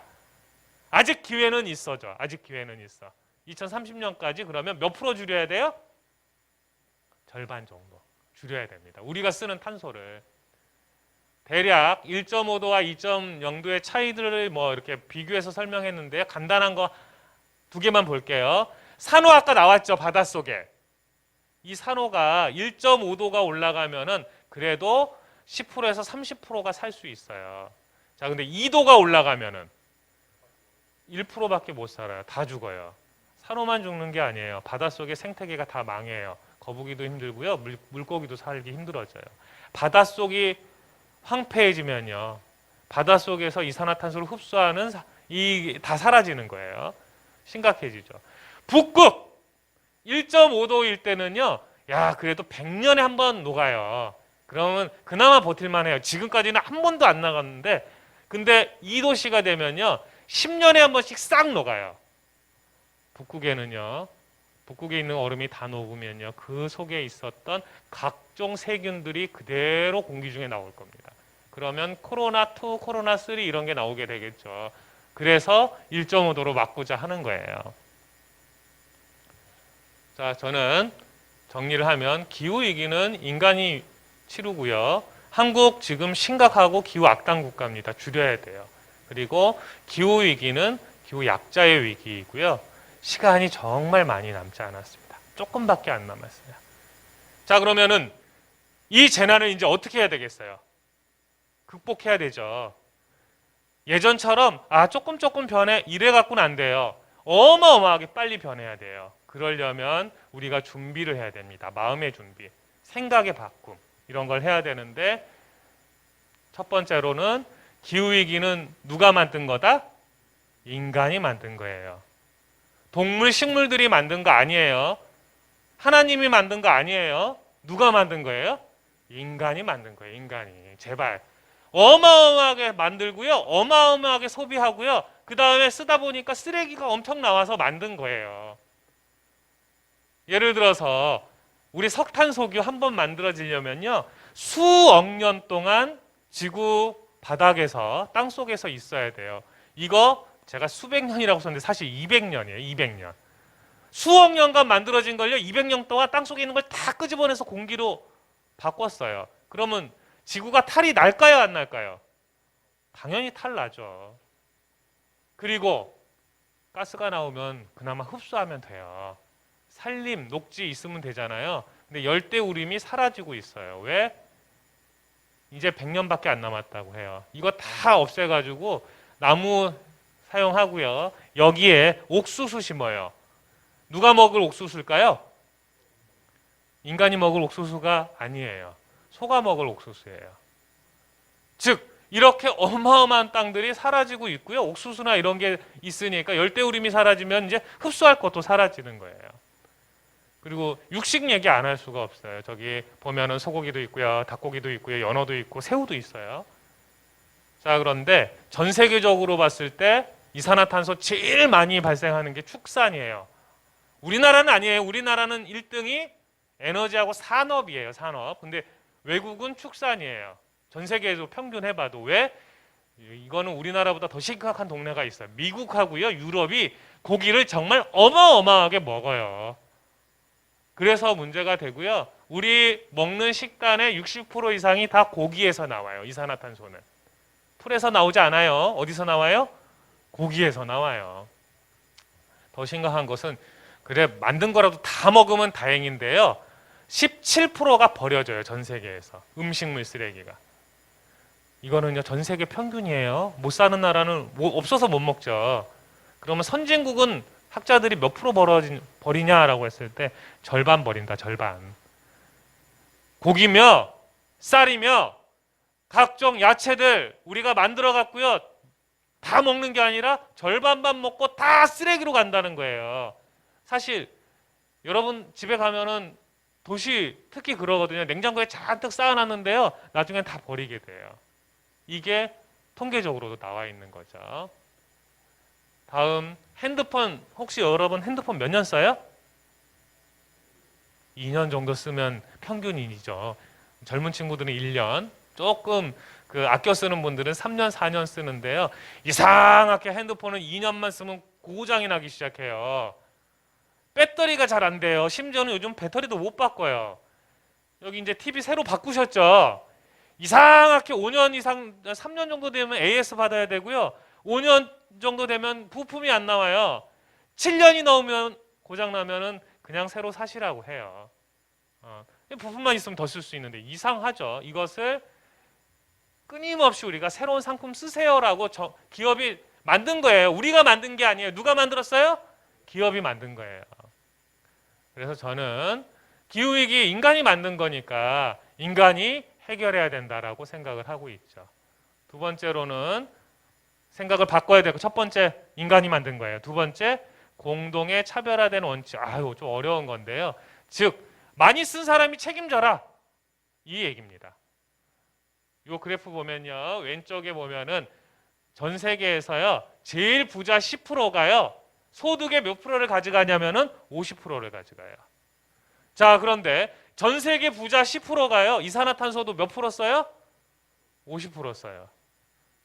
아직 기회는 있어죠. 아직 기회는 있어. 2030년까지 그러면 몇 프로 줄여야 돼요? 절반 정도 줄여야 됩니다. 우리가 쓰는 탄소를. 대략 1.5도와 2.0도의 차이들을 뭐 이렇게 비교해서 설명했는데요. 간단한 거 두 개만 볼게요. 산호 아까 나왔죠. 바닷속에. 이 산호가 1.5도가 올라가면은 그래도 10%에서 30%가 살 수 있어요. 자, 근데 2도가 올라가면은 1%밖에 못 살아요. 다 죽어요. 산호만 죽는 게 아니에요. 바닷속의 생태계가 다 망해요. 거북이도 힘들고요. 물고기도 살기 힘들어져요. 바닷속이 황폐해지면요. 바닷속에서 이산화탄소를 흡수하는 다 사라지는 거예요. 심각해지죠. 북극 1.5도일 때는요. 야, 그래도 100년에 한 번 녹아요. 그러면 그나마 버틸만 해요. 지금까지는 한 번도 안 나갔는데 근데 2도씨가 되면요. 10년에 한 번씩 싹 녹아요. 북극에는요. 북극에 있는 얼음이 다 녹으면요. 그 속에 있었던 각종 세균들이 그대로 공기 중에 나올 겁니다. 그러면 코로나2, 코로나3 이런 게 나오게 되겠죠. 그래서 1.5도로 막고자 하는 거예요. 자, 저는 정리를 하면 기후위기는 인간이 치르고요. 한국 지금 심각하고 기후 악당 국가입니다. 줄여야 돼요. 그리고 기후위기는 기후 약자의 위기이고요. 시간이 정말 많이 남지 않았습니다. 조금밖에 안 남았어요. 자, 그러면은 이 재난을 이제 어떻게 해야 되겠어요? 극복해야 되죠. 예전처럼 조금 변해 이래 갖고는 안 돼요. 어마어마하게 빨리 변해야 돼요. 그러려면 우리가 준비를 해야 됩니다. 마음의 준비, 생각의 바꿈 이런 걸 해야 되는데 첫 번째로는 기후위기는 누가 만든 거다? 인간이 만든 거예요. 동물, 식물들이 만든 거 아니에요. 하나님이 만든 거 아니에요. 누가 만든 거예요? 인간이 만든 거예요. 인간이. 제발. 어마어마하게 만들고요. 어마어마하게 소비하고요. 그 다음에 쓰다 보니까 쓰레기가 엄청 나와서 만든 거예요. 예를 들어서 우리 석탄소규 한 번 만들어지려면요. 수억 년 동안 지구 바닥에서 땅속에서 있어야 돼요. 이거 제가 수백 년이라고 썼는데 사실 200년이에요. 200년. 수억 년간 만들어진 걸요. 200년 동안 땅속에 있는 걸 다 끄집어내서 공기로 바꿨어요. 그러면 지구가 탈이 날까요? 안 날까요? 당연히 탈 나죠. 그리고 가스가 나오면 그나마 흡수하면 돼요. 산림, 녹지 있으면 되잖아요. 근데 열대우림이 사라지고 있어요. 왜? 이제 100년밖에 안 남았다고 해요. 이거 다 없애가지고 나무 사용하고요. 여기에 옥수수 심어요. 누가 먹을 옥수수일까요? 인간이 먹을 옥수수가 아니에요. 소가 먹을 옥수수예요. 즉 이렇게 어마어마한 땅들이 사라지고 있고요. 옥수수나 이런 게 있으니까 열대우림이 사라지면 이제 흡수할 것도 사라지는 거예요. 그리고 육식 얘기 안 할 수가 없어요. 저기 보면은 소고기도 있고요, 닭고기도 있고요, 연어도 있고 새우도 있어요. 자, 그런데 전 세계적으로 봤을 때 이산화탄소 제일 많이 발생하는 게 축산이에요. 우리나라는 아니에요. 우리나라는 1등이 에너지하고 산업이에요. 산업. 근데 외국은 축산이에요. 전 세계에서 평균 해봐도. 왜? 이거는 우리나라보다 더 심각한 동네가 있어요. 미국하고요, 유럽이 고기를 정말 어마어마하게 먹어요. 그래서 문제가 되고요. 우리 먹는 식단의 60% 이상이 다 고기에서 나와요. 이산화탄소는. 풀에서 나오지 않아요. 어디서 나와요? 고기에서 나와요. 더 심각한 것은 그래 만든 거라도 다 먹으면 다행인데요. 17%가 버려져요. 전 세계에서. 음식물 쓰레기가. 이거는요. 전 세계 평균이에요. 못 사는 나라는 없어서 못 먹죠. 그러면 선진국은 학자들이 몇 프로 버리냐라고 했을 때 절반 버린다. 절반. 고기며 쌀이며 각종 야채들 우리가 만들어 갖고요. 다 먹는 게 아니라 절반만 먹고 다 쓰레기로 간다는 거예요. 사실 여러분 집에 가면은 도시 특히 그러거든요. 냉장고에 잔뜩 쌓아놨는데요. 나중엔 다 버리게 돼요. 이게 통계적으로도 나와 있는 거죠. 다음 핸드폰 혹시 여러분 핸드폰 몇 년 써요? 2년 정도 쓰면 평균이죠. 젊은 친구들은 1년, 조금 그 아껴 쓰는 분들은 3년, 4년 쓰는데요. 이상하게 핸드폰은 2년만 쓰면 고장이 나기 시작해요. 배터리가 잘 안 돼요. 심지어는 요즘 배터리도 못 바꿔요. 여기 이제 TV 새로 바꾸셨죠? 이상하게 5년 이상, 3년 정도 되면 AS 받아야 되고요. 5년 정도 되면 부품이 안 나와요. 7년이 넘으면 고장 나면은 그냥 새로 사시라고 해요. 부품만 있으면 더 쓸 수 있는데 이상하죠. 이것을 끊임없이 우리가 새로운 상품 쓰세요라고 기업이 만든 거예요. 우리가 만든 게 아니에요. 누가 만들었어요? 기업이 만든 거예요. 그래서 저는 기후위기 인간이 만든 거니까 인간이 해결해야 된다라고 생각을 하고 있죠. 두 번째로는 생각을 바꿔야 되고 첫 번째 인간이 만든 거예요. 두 번째 공동의 차별화된 원칙. 아유 좀 어려운 건데요. 즉 많이 쓴 사람이 책임져라 이 얘기입니다. 이 그래프 보면요. 왼쪽에 보면은 전 세계에서요. 제일 부자 10%가요. 소득의 몇 프로를 가져가냐면은 50%를 가져가요. 자, 그런데 전 세계 부자 10%가요. 이산화탄소도 몇 프로 써요? 50% 써요.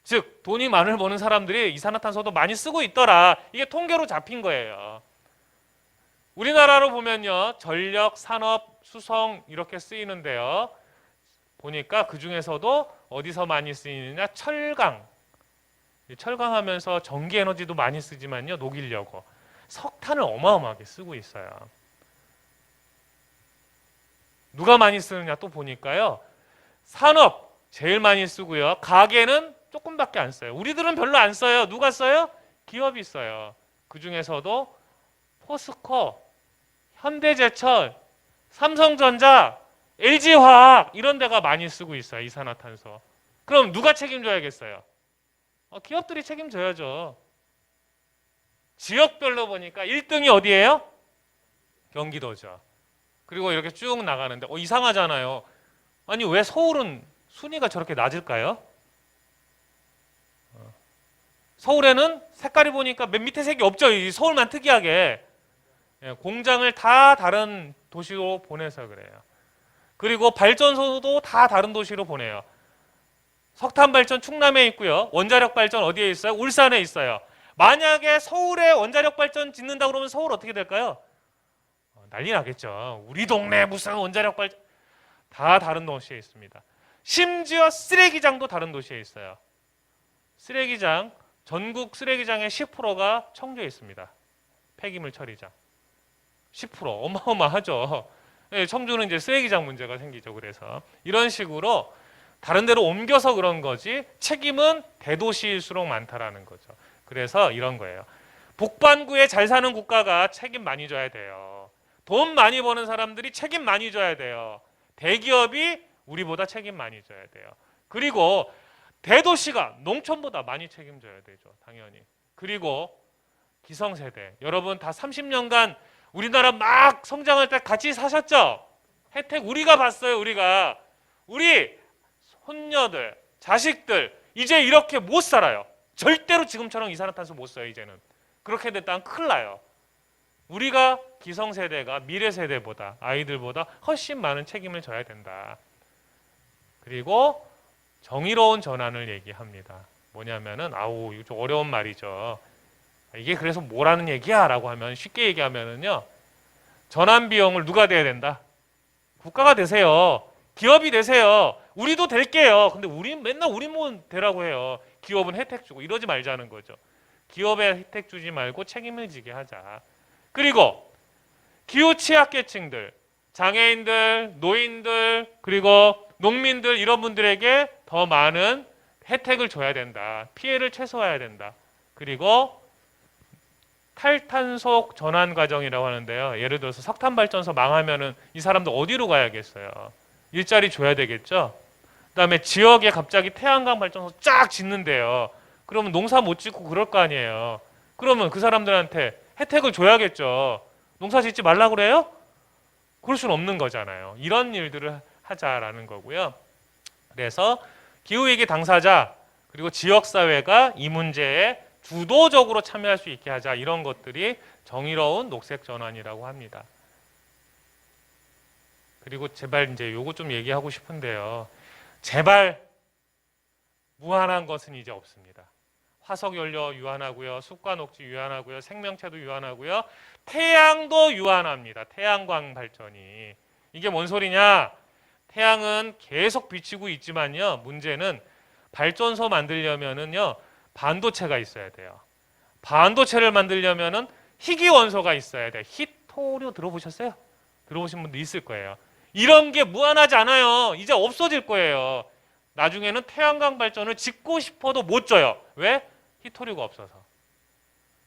즉, 돈이 많을 버는 사람들이 이산화탄소도 많이 쓰고 있더라. 이게 통계로 잡힌 거예요. 우리나라로 보면요. 전력, 산업, 수성 이렇게 쓰이는데요. 보니까 그 중에서도 어디서 많이 쓰이느냐? 철강. 철강하면서 전기 에너지도 많이 쓰지만요. 녹이려고. 석탄을 어마어마하게 쓰고 있어요. 누가 많이 쓰느냐 또 보니까요. 산업 제일 많이 쓰고요. 가게는 조금밖에 안 써요. 우리들은 별로 안 써요. 누가 써요? 기업이 써요. 그 중에서도 포스코, 현대제철, 삼성전자, LG화학 이런 데가 많이 쓰고 있어요. 이산화탄소. 그럼 누가 책임져야겠어요? 기업들이 책임져야죠. 지역별로 보니까 1등이 어디예요? 경기도죠. 그리고 이렇게 쭉 나가는데 이상하잖아요. 아니 왜 서울은 순위가 저렇게 낮을까요? 서울에는 색깔이 보니까 맨 밑에 색이 없죠. 이 서울만 특이하게. 공장을 다 다른 도시로 보내서 그래요. 그리고 발전소도 다 다른 도시로 보내요. 석탄 발전 충남에 있고요. 원자력 발전 어디에 있어요? 울산에 있어요. 만약에 서울에 원자력 발전 짓는다 그러면 서울 어떻게 될까요? 난리 나겠죠. 우리 동네 무슨 원자력 발전 다 다른 도시에 있습니다. 심지어 쓰레기장도 다른 도시에 있어요. 쓰레기장 전국 쓰레기장의 10%가 청주에 있습니다. 폐기물 처리장 10% 어마어마하죠. 청주는 이제 쓰레기장 문제가 생기죠. 그래서 이런 식으로 다른 데로 옮겨서 그런 거지 책임은 대도시일수록 많다라는 거죠. 그래서 이런 거예요. 북반구에 잘 사는 국가가 책임 많이 져야 돼요. 돈 많이 버는 사람들이 책임 많이 져야 돼요. 대기업이 우리보다 책임 많이 져야 돼요. 그리고 대도시가 농촌보다 많이 책임져야 되죠. 당연히. 그리고 기성세대. 여러분 다 30년간 우리나라 막 성장할 때 같이 사셨죠? 혜택 우리가 봤어요. 우리 손녀들, 자식들 이제 이렇게 못 살아요. 절대로 지금처럼 이산화탄소 못 써요. 이제는. 그렇게 됐다면 큰일 나요. 우리가 기성세대가 미래세대보다 아이들보다 훨씬 많은 책임을 져야 된다. 그리고 정의로운 전환을 얘기합니다. 뭐냐면은 이거 좀 어려운 말이죠. 이게 그래서 뭐라는 얘기야? 라고 하면 쉽게 얘기하면은요. 전환 비용을 누가 대야 된다? 국가가 되세요. 기업이 되세요. 우리도 될게요. 근데 맨날 우리만 되라고 해요. 기업은 혜택 주고 이러지 말자는 거죠. 기업에 혜택 주지 말고 책임을 지게 하자. 그리고 기후 취약계층들, 장애인들, 노인들, 그리고 농민들 이런 분들에게 더 많은 혜택을 줘야 된다. 피해를 최소화해야 된다. 그리고 탈탄소 전환 과정이라고 하는데요. 예를 들어서 석탄 발전소 망하면은 이 사람들 어디로 가야겠어요? 일자리 줘야 되겠죠. 그다음에 지역에 갑자기 태양광 발전소 쫙 짓는데요. 그러면 농사 못 짓고 그럴 거 아니에요. 그러면 그 사람들한테 혜택을 줘야겠죠. 농사 짓지 말라 그래요? 그럴 수는 없는 거잖아요. 이런 일들을 하자라는 거고요. 그래서 기후위기 당사자 그리고 지역사회가 이 문제에 주도적으로 참여할 수 있게 하자. 이런 것들이 정의로운 녹색 전환이라고 합니다. 그리고 제발 이제 요거 좀 얘기하고 싶은데요. 제발 무한한 것은 이제 없습니다. 화석연료 유한하고요. 숯과녹지 유한하고요. 생명체도 유한하고요. 태양도 유한합니다. 태양광 발전이. 이게 뭔 소리냐? 태양은 계속 비치고 있지만요. 문제는 발전소 만들려면은요. 반도체가 있어야 돼요. 반도체를 만들려면은 희귀 원소가 있어야 돼요. 히토류 들어보셨어요? 들어보신 분도 있을 거예요. 이런 게 무한하지 않아요. 이제 없어질 거예요. 나중에는 태양광 발전을 짓고 싶어도 못 져요. 왜? 히토류가 없어서.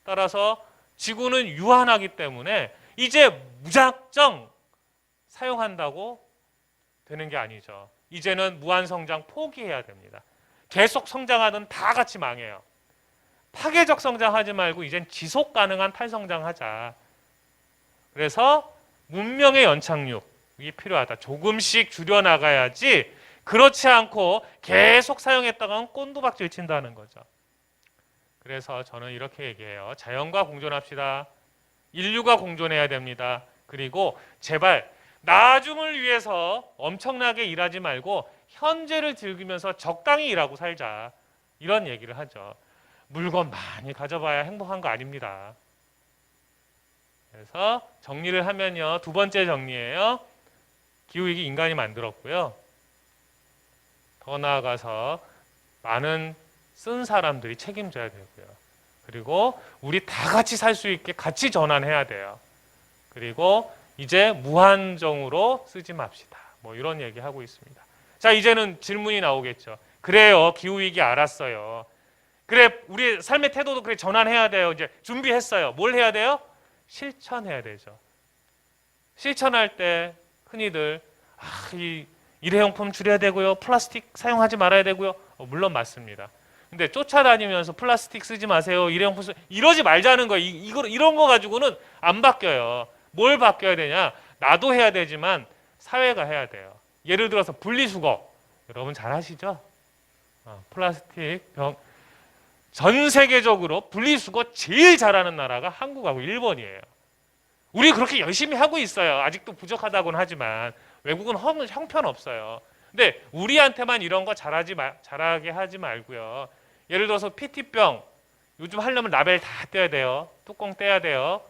따라서 지구는 유한하기 때문에 이제 무작정 사용한다고 되는 게 아니죠. 이제는 무한 성장 포기해야 됩니다. 계속 성장하든 다 같이 망해요. 파괴적 성장하지 말고 이젠 지속 가능한 탈성장하자. 그래서 문명의 연착륙이 필요하다. 조금씩 줄여나가야지 그렇지 않고 계속 사용했다가는 꼰두박질 친다는 거죠. 그래서 저는 이렇게 얘기해요. 자연과 공존합시다. 인류가 공존해야 됩니다. 그리고 제발 나중을 위해서 엄청나게 일하지 말고 현재를 즐기면서 적당히 일하고 살자. 이런 얘기를 하죠. 물건 많이 가져봐야 행복한 거 아닙니다. 그래서 정리를 하면요. 두 번째 정리예요. 기후위기 인간이 만들었고요. 더 나아가서 많은 쓴 사람들이 책임져야 되고요. 그리고 우리 다 같이 살 수 있게 같이 전환해야 돼요. 그리고 이제 무한정으로 쓰지 맙시다. 뭐 이런 얘기하고 있습니다. 자, 이제는 질문이 나오겠죠. 그래요. 기후위기 알았어요. 그래, 우리 삶의 태도도 그래 전환해야 돼요. 이제 준비했어요. 뭘 해야 돼요? 실천해야 되죠. 실천할 때 흔히들 이 일회용품 줄여야 되고요. 플라스틱 사용하지 말아야 되고요. 물론 맞습니다. 근데 쫓아다니면서 플라스틱 쓰지 마세요. 일회용품 이러지 말자는 거예요. 이런 거 가지고는 안 바뀌어요. 뭘 바뀌어야 되냐? 나도 해야 되지만 사회가 해야 돼요. 예를 들어서 분리수거. 여러분 잘 아시죠? 플라스틱 병. 전 세계적으로 분리수거 제일 잘하는 나라가 한국하고 일본이에요. 우리 그렇게 열심히 하고 있어요. 아직도 부족하다고는 하지만 외국은 형편없어요. 근데 우리한테만 이런 거 잘하게 하지 말고요. 예를 들어서 PT병 요즘 하려면 라벨 다 떼야 돼요. 뚜껑 떼야 돼요.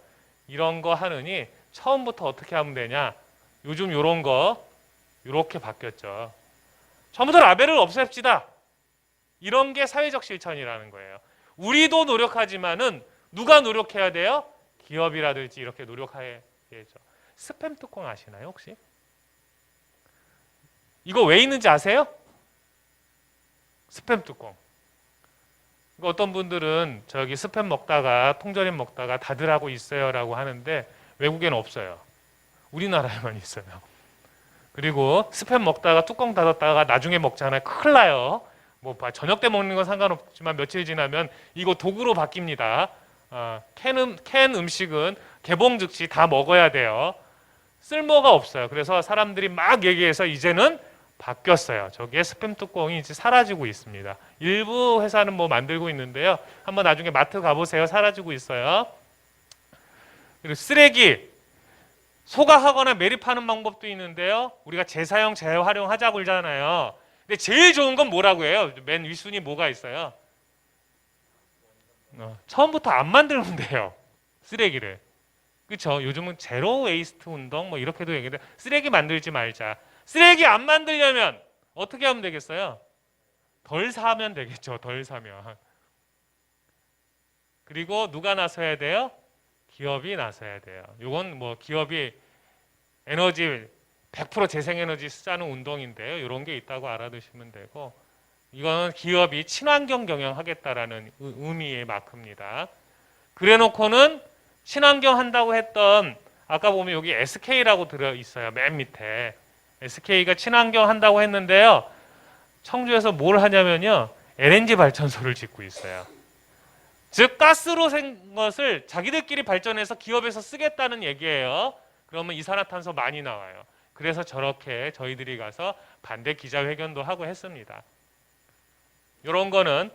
이런 거 하느니 처음부터 어떻게 하면 되냐? 요즘 이런 거 이렇게 바뀌었죠. 처음부터 라벨을 없앱시다. 이런 게 사회적 실천이라는 거예요. 우리도 노력하지만은 누가 노력해야 돼요? 기업이라든지 이렇게 노력해야 되죠. 스팸 뚜껑 아시나요 혹시? 이거 왜 있는지 아세요? 스팸 뚜껑. 어떤 분들은 저기 스팸 먹다가 통조림 먹다가 다들 하고 있어요라고 하는데 외국에는 없어요. 우리나라에만 있어요. 그리고 스팸 먹다가 뚜껑 닫았다가 나중에 먹잖아요. 큰일 나요. 뭐 저녁 때 먹는 건 상관없지만 며칠 지나면 이거 독으로 바뀝니다. 캔 음식은 개봉 즉시 다 먹어야 돼요. 쓸모가 없어요. 그래서 사람들이 막 얘기해서 이제는 바뀌었어요. 저기에 스팸 뚜껑이 이제 사라지고 있습니다. 일부 회사는 뭐 만들고 있는데요. 한번 나중에 마트 가보세요. 사라지고 있어요. 그리고 쓰레기 소각하거나 매립하는 방법도 있는데요. 우리가 재사용, 재활용하자고 그러잖아요. 근데 제일 좋은 건 뭐라고 해요? 맨 윗순위 뭐가 있어요? 처음부터 안 만들면 돼요. 쓰레기를. 그렇죠? 요즘은 제로 웨이스트 운동 뭐 이렇게도 얘기해요. 쓰레기 만들지 말자. 쓰레기 안 만들려면 어떻게 하면 되겠어요? 덜 사면 되겠죠. 덜 사면. 그리고 누가 나서야 돼요? 기업이 나서야 돼요. 이건 뭐 기업이 에너지 100% 재생에너지 쓰자는 운동인데요. 이런 게 있다고 알아두시면 되고 이거는 기업이 친환경 경영하겠다라는 의미의 마크입니다. 그래놓고는 친환경 한다고 했던 아까 보면 여기 SK라고 들어 있어요. 맨 밑에 SK가 친환경 한다고 했는데요. 청주에서 뭘 하냐면요. LNG 발전소를 짓고 있어요. 즉 가스로 생 것을 자기들끼리 발전해서 기업에서 쓰겠다는 얘기예요. 그러면 이산화탄소 많이 나와요. 그래서 저렇게 저희들이 가서 반대 기자회견도 하고 했습니다. 이런 거는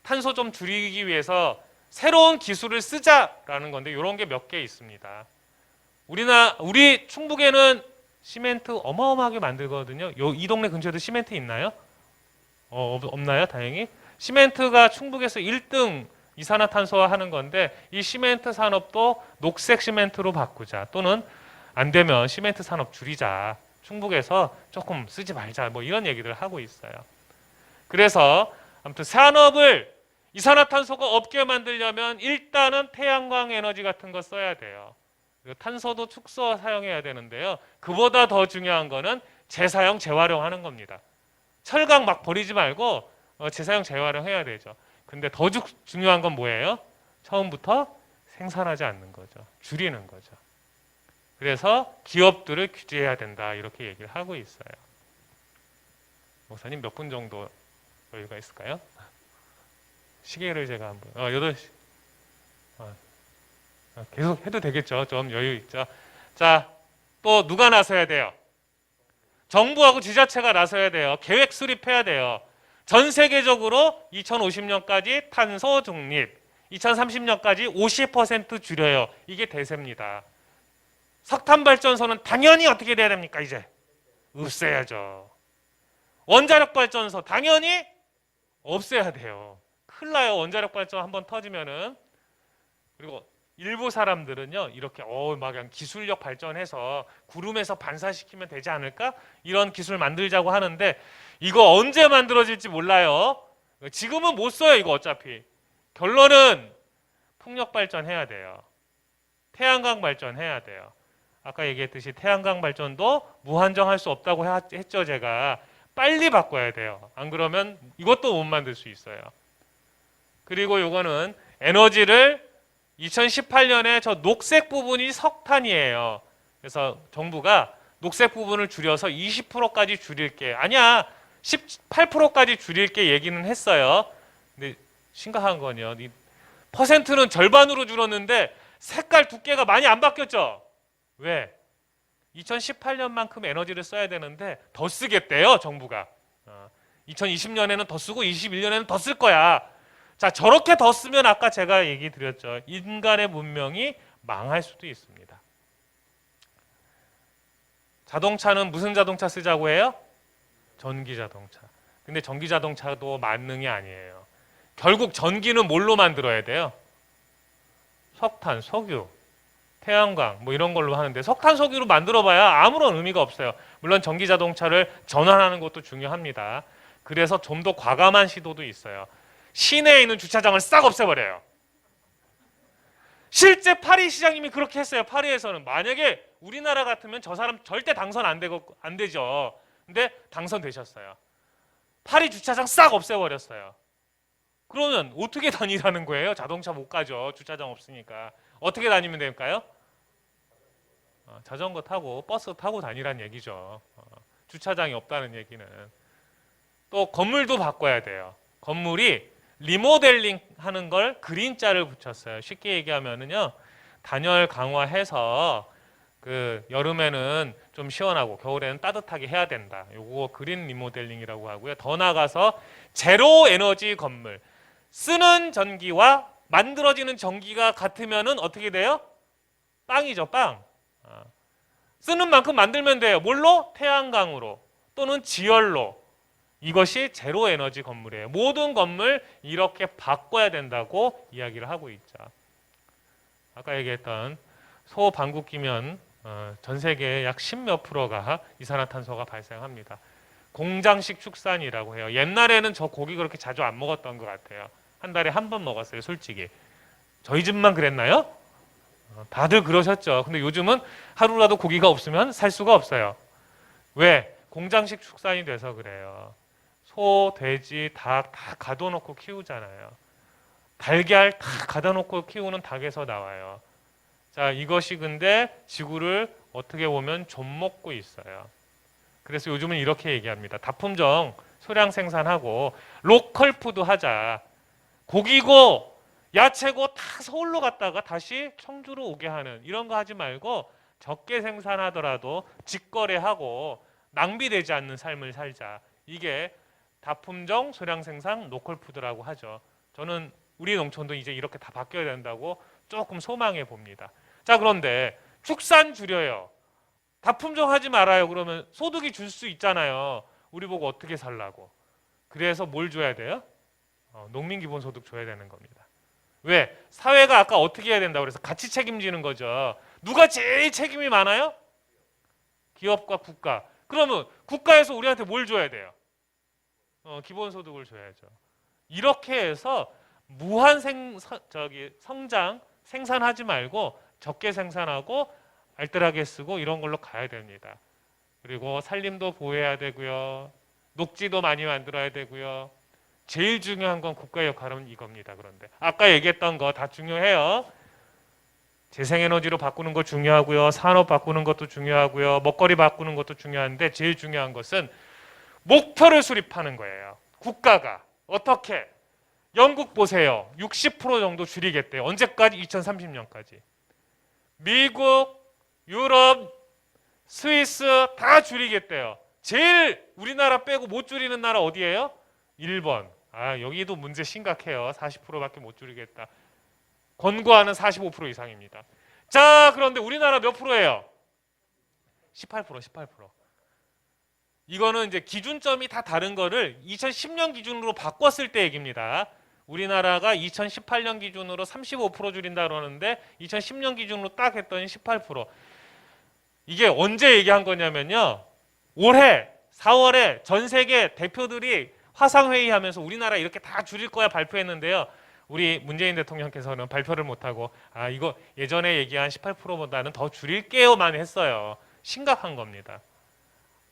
탄소 좀 줄이기 위해서 새로운 기술을 쓰자라는 건데 이런 게 몇 개 있습니다. 우리 충북에는 시멘트 어마어마하게 만들거든요. 이 동네 근처에도 시멘트 있나요? 없나요? 다행히. 시멘트가 충북에서 1등 이산화탄소화 하는 건데 이 시멘트 산업도 녹색 시멘트로 바꾸자. 또는 안 되면 시멘트 산업 줄이자. 충북에서 조금 쓰지 말자. 뭐 이런 얘기를 하고 있어요. 그래서 아무튼 산업을 이산화탄소가 없게 만들려면 일단은 태양광 에너지 같은 거 써야 돼요. 그리고 탄소도 축소 사용해야 되는데요. 그보다 더 중요한 거는 재사용, 재활용하는 겁니다. 철강 막 버리지 말고 재사용, 재활용해야 되죠. 근데 더 중요한 건 뭐예요? 처음부터 생산하지 않는 거죠. 줄이는 거죠. 그래서 기업들을 규제해야 된다 이렇게 얘기를 하고 있어요. 목사님 몇 분 정도 여유가 있을까요? 시계를 제가 한번 8시 계속 해도 되겠죠. 좀 여유 있죠. 자, 또 누가 나서야 돼요? 정부하고 지자체가 나서야 돼요. 계획 수립해야 돼요. 전 세계적으로 2050년까지 탄소 중립, 2030년까지 50% 줄여요. 이게 대세입니다. 석탄 발전소는 당연히 어떻게 돼야 됩니까? 이제 없애야죠. 원자력 발전소 당연히 없애야 돼요. 큰일 나요. 원자력 발전 한번 터지면은. 그리고 일부 사람들은요 이렇게 막 그냥 기술력 발전해서 구름에서 반사시키면 되지 않을까? 이런 기술 만들자고 하는데 이거 언제 만들어질지 몰라요. 지금은 못 써요 이거 어차피. 결론은 풍력 발전해야 돼요. 태양광 발전해야 돼요. 아까 얘기했듯이 태양광 발전도 무한정할 수 없다고 했죠 제가. 빨리 바꿔야 돼요. 안 그러면 이것도 못 만들 수 있어요. 그리고 요거는 에너지를 2018년에 저 녹색 부분이 석탄이에요. 그래서 정부가 녹색 부분을 줄여서 20%까지 줄일게. 아니야. 18%까지 줄일게 얘기는 했어요. 근데 심각한 건요. 이 퍼센트는 절반으로 줄었는데 색깔 두께가 많이 안 바뀌었죠. 왜? 2018년만큼 에너지를 써야 되는데 더 쓰겠대요, 정부가. 2020년에는 더 쓰고 21년에는 더 쓸 거야. 자, 저렇게 더 쓰면 아까 제가 얘기 드렸죠. 인간의 문명이 망할 수도 있습니다. 자동차는 무슨 자동차 쓰자고 해요? 전기 자동차. 근데 전기 자동차도 만능이 아니에요. 결국 전기는 뭘로 만들어야 돼요? 석탄, 석유, 태양광 뭐 이런 걸로 하는데 석탄, 석유로 만들어봐야 아무런 의미가 없어요. 물론 전기 자동차를 전환하는 것도 중요합니다. 그래서 좀 더 과감한 시도도 있어요. 시내에 있는 주차장을 싹 없애버려요. 실제 파리 시장님이 그렇게 했어요. 파리에서는 만약에 우리나라 같으면 저 사람 절대 당선 안 되죠. 근데 당선되셨어요. 파리 주차장 싹 없애버렸어요. 그러면 어떻게 다니라는 거예요? 자동차 못 가죠. 주차장 없으니까. 어떻게 다니면 될까요? 자전거 타고 버스 타고 다니란 얘기죠. 주차장이 없다는 얘기는. 또 건물도 바꿔야 돼요. 건물이 리모델링 하는 걸 그린자를 붙였어요. 쉽게 얘기하면은요, 단열 강화해서 그 여름에는 좀 시원하고 겨울에는 따뜻하게 해야 된다. 요거 그린 리모델링이라고 하고요. 더 나아가서 제로 에너지 건물, 쓰는 전기와 만들어지는 전기가 같으면은 어떻게 돼요? 빵이죠, 빵. 쓰는 만큼 만들면 돼요. 뭘로? 태양광으로 또는 지열로. 이것이 제로 에너지 건물이에요. 모든 건물 이렇게 바꿔야 된다고 이야기를 하고 있죠. 아까 얘기했던 소방국기면 전 세계 약 10몇 프로가 이산화탄소가 발생합니다. 공장식 축산이라고 해요. 옛날에는 저 고기 그렇게 자주 안 먹었던 것 같아요. 한 달에 한 번 먹었어요, 솔직히. 저희 집만 그랬나요? 다들 그러셨죠. 근데 요즘은 하루라도 고기가 없으면 살 수가 없어요. 왜? 공장식 축산이 돼서 그래요. 소, 돼지, 닭 다 가둬놓고 키우잖아요. 달걀 다 가둬놓고 키우는 닭에서 나와요. 자, 이것이 근데 지구를 어떻게 보면 좀 먹고 있어요. 그래서 요즘은 이렇게 얘기합니다. 다품종 소량 생산하고 로컬 푸드 하자. 고기고 야채고 다 서울로 갔다가 다시 청주로 오게 하는 이런 거 하지 말고 적게 생산하더라도 직거래하고 낭비되지 않는 삶을 살자. 이게 다품종 소량 생산 로컬 푸드라고 하죠. 저는 우리 농촌도 이제 이렇게 다 바뀌어야 된다고 조금 소망해 봅니다. 자, 그런데 축산 줄여요. 다품종 하지 말아요. 그러면 소득이 줄 수 있잖아요. 우리 보고 어떻게 살라고. 그래서 뭘 줘야 돼요? 농민 기본소득 줘야 되는 겁니다. 왜? 사회가 아까 어떻게 해야 된다고 그래서 같이 책임지는 거죠. 누가 제일 책임이 많아요? 기업과 국가. 그러면 국가에서 우리한테 뭘 줘야 돼요? 기본소득을 줘야죠. 이렇게 해서 무한 성장, 생산하지 말고 적게 생산하고 알뜰하게 쓰고 이런 걸로 가야 됩니다. 그리고 산림도 보호해야 되고요. 녹지도 많이 만들어야 되고요. 제일 중요한 건 국가의 역할은 이겁니다. 그런데 아까 얘기했던 거 다 중요해요. 재생에너지로 바꾸는 거 중요하고요. 산업 바꾸는 것도 중요하고요. 먹거리 바꾸는 것도 중요한데 제일 중요한 것은 목표를 수립하는 거예요. 국가가 어떻게? 영국 보세요. 60% 정도 줄이겠대요. 언제까지? 2030년까지. 미국, 유럽, 스위스 다 줄이겠대요. 제일 우리나라 빼고 못 줄이는 나라 어디예요? 일본. 여기도 문제 심각해요. 40%밖에 못 줄이겠다. 권고하는 45% 이상입니다. 자, 그런데 우리나라 몇 프로예요? 18%. 이거는 이제 기준점이 다 다른 거를 2010년 기준으로 바꿨을 때 얘기입니다. 우리나라가 2018년 기준으로 35% 줄인다 그러는데 2010년 기준으로 딱 했더니 18%. 이게 언제 얘기한 거냐면요. 올해 4월에 전 세계 대표들이 화상회의하면서 우리나라 이렇게 다 줄일 거야 발표했는데요. 우리 문재인 대통령께서는 발표를 못하고 이거 예전에 얘기한 18%보다는 더 줄일게요만 했어요. 심각한 겁니다.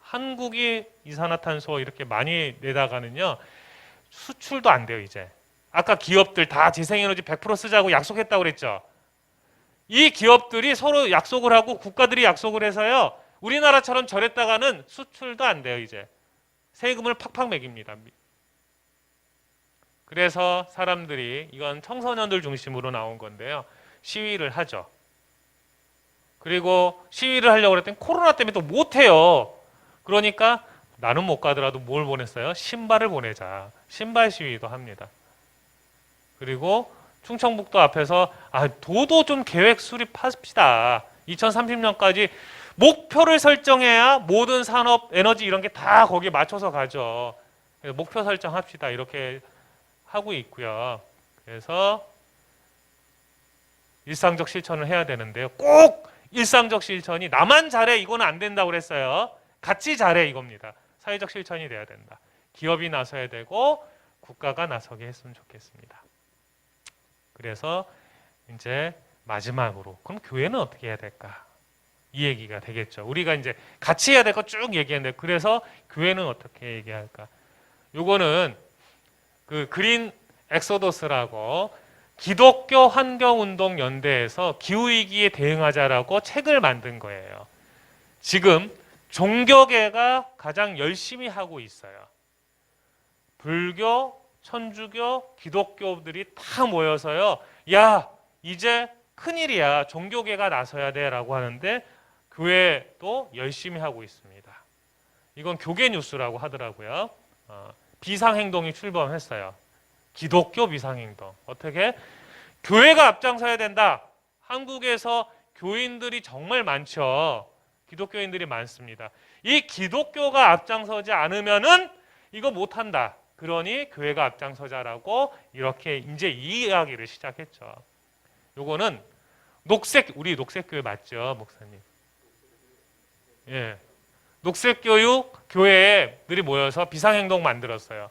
한국이 이산화탄소 이렇게 많이 내다가는요. 수출도 안 돼요 이제. 아까 기업들 다 재생에너지 100% 쓰자고 약속했다고 그랬죠. 이 기업들이 서로 약속을 하고 국가들이 약속을 해서요. 우리나라처럼 저랬다가는 수출도 안 돼요 이제. 세금을 팍팍 매깁니다. 그래서 사람들이 이건 청소년들 중심으로 나온 건데요. 시위를 하죠. 그리고 시위를 하려고 했더니 코로나 때문에 또 못해요. 그러니까 나는 못 가더라도 뭘 보냈어요? 신발을 보내자. 신발 시위도 합니다. 그리고 충청북도 앞에서 도도 좀 계획 수립합시다. 2030년까지 목표를 설정해야 모든 산업, 에너지 이런 게 다 거기에 맞춰서 가죠. 그래서 목표 설정합시다. 이렇게 하고 있고요. 그래서 일상적 실천을 해야 되는데요. 꼭 일상적 실천이 나만 잘해 이거는 안 된다고 그랬어요. 같이 잘해 이겁니다. 사회적 실천이 돼야 된다. 기업이 나서야 되고 국가가 나서게 했으면 좋겠습니다. 그래서 이제 마지막으로 그럼 교회는 어떻게 해야 될까? 이 얘기가 되겠죠. 우리가 이제 같이 해야 될 거 쭉 얘기했는데 그래서 교회는 어떻게 얘기할까? 요거는 그 그린 엑소더스라고 기독교 환경운동 연대에서 기후위기에 대응하자라고 책을 만든 거예요. 지금 종교계가 가장 열심히 하고 있어요. 불교, 천주교, 기독교들이 다 모여서요. 야, 이제 큰일이야. 종교계가 나서야 돼라고 하는데 교회도 열심히 하고 있습니다. 이건 교계 뉴스라고 하더라고요. 비상행동이 출범했어요. 기독교 비상행동. 어떻게? 교회가 앞장서야 된다. 한국에서 교인들이 정말 많죠. 기독교인들이 많습니다. 이 기독교가 앞장서지 않으면은 이거 못한다. 그러니 교회가 앞장서자라고 이렇게 이제 이 이야기를 시작했죠. 요거는 우리 녹색교회 맞죠, 목사님? 예. 녹색교육 교회들이 모여서 비상행동 만들었어요.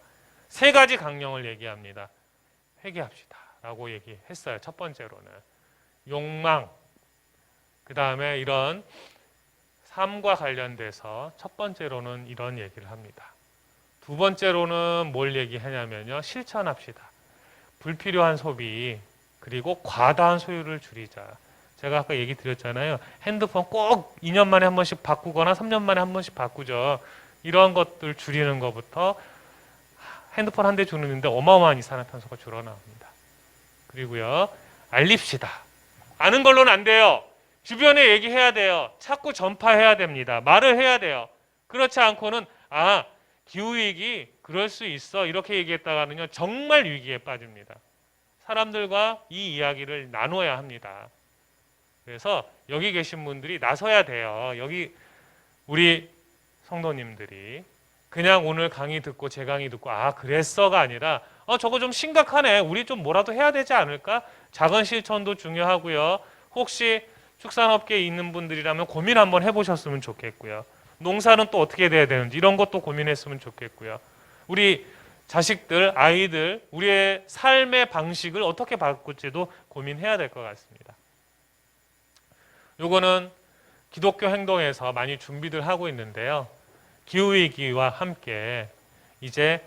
3가지 강령을 얘기합니다. 회개합시다라고 얘기했어요. 첫 번째로는 욕망, 그 다음에 이런 삶과 관련돼서 첫 번째로는 이런 얘기를 합니다. 두 번째로는 뭘 얘기하냐면요. 실천합시다. 불필요한 소비 그리고 과다한 소유를 줄이자. 제가 아까 얘기 드렸잖아요. 핸드폰 꼭 2년 만에 한 번씩 바꾸거나 3년 만에 한 번씩 바꾸죠. 이런 것들 줄이는 것부터 핸드폰 한 대 주는데 어마어마한 이산화탄소가 줄어나옵니다. 그리고요. 알립시다. 아는 걸로는 안 돼요. 주변에 얘기해야 돼요. 자꾸 전파해야 됩니다. 말을 해야 돼요. 그렇지 않고는 기후위기 그럴 수 있어 이렇게 얘기했다가는요. 정말 위기에 빠집니다. 사람들과 이 이야기를 나눠야 합니다. 그래서 여기 계신 분들이 나서야 돼요. 여기 우리 성도님들이 그냥 오늘 강의 듣고 제 강의 듣고 그랬어가 아니라 저거 좀 심각하네. 우리 좀 뭐라도 해야 되지 않을까? 작은 실천도 중요하고요. 혹시 축산업계에 있는 분들이라면 고민 한번 해보셨으면 좋겠고요. 농사는 또 어떻게 돼야 되는지 이런 것도 고민했으면 좋겠고요. 우리 자식들, 아이들, 우리의 삶의 방식을 어떻게 바꿀지도 고민해야 될 것 같습니다. 요거는 기독교 행동에서 많이 준비들 하고 있는데요. 기후위기와 함께 이제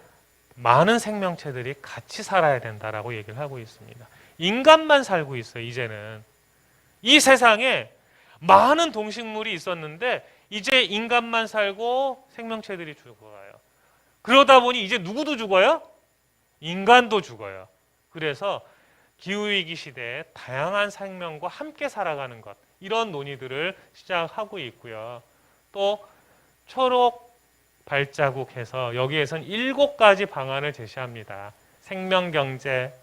많은 생명체들이 같이 살아야 된다라고 얘기를 하고 있습니다. 인간만 살고 있어요, 이제는. 이 세상에 많은 동식물이 있었는데 이제 인간만 살고 생명체들이 죽어요. 그러다 보니 이제 누구도 죽어요? 인간도 죽어요. 그래서 기후위기 시대에 다양한 생명과 함께 살아가는 것, 이런 논의들을 시작하고 있고요. 또 초록 발자국해서 여기에선 7가지 방안을 제시합니다. 생명경제,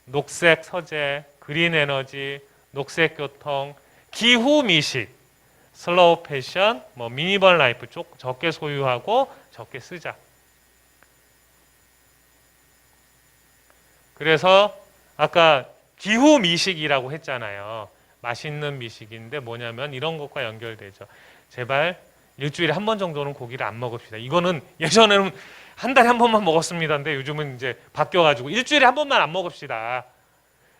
녹색 서재, 그린 에너지, 녹색 교통, 기후 미식, 슬로우 패션, 미니멀 라이프 쪽 적게 소유하고 적게 쓰자. 그래서 아까 기후 미식이라고 했잖아요. 맛있는 미식인데 뭐냐면 이런 것과 연결되죠. 제발 일주일에 한 번 정도는 고기를 안 먹읍시다. 이거는 예전에는 한 달에 한 번만 먹었습니다. 근데 요즘은 이제 바뀌어가지고 일주일에 한 번만 안 먹읍시다.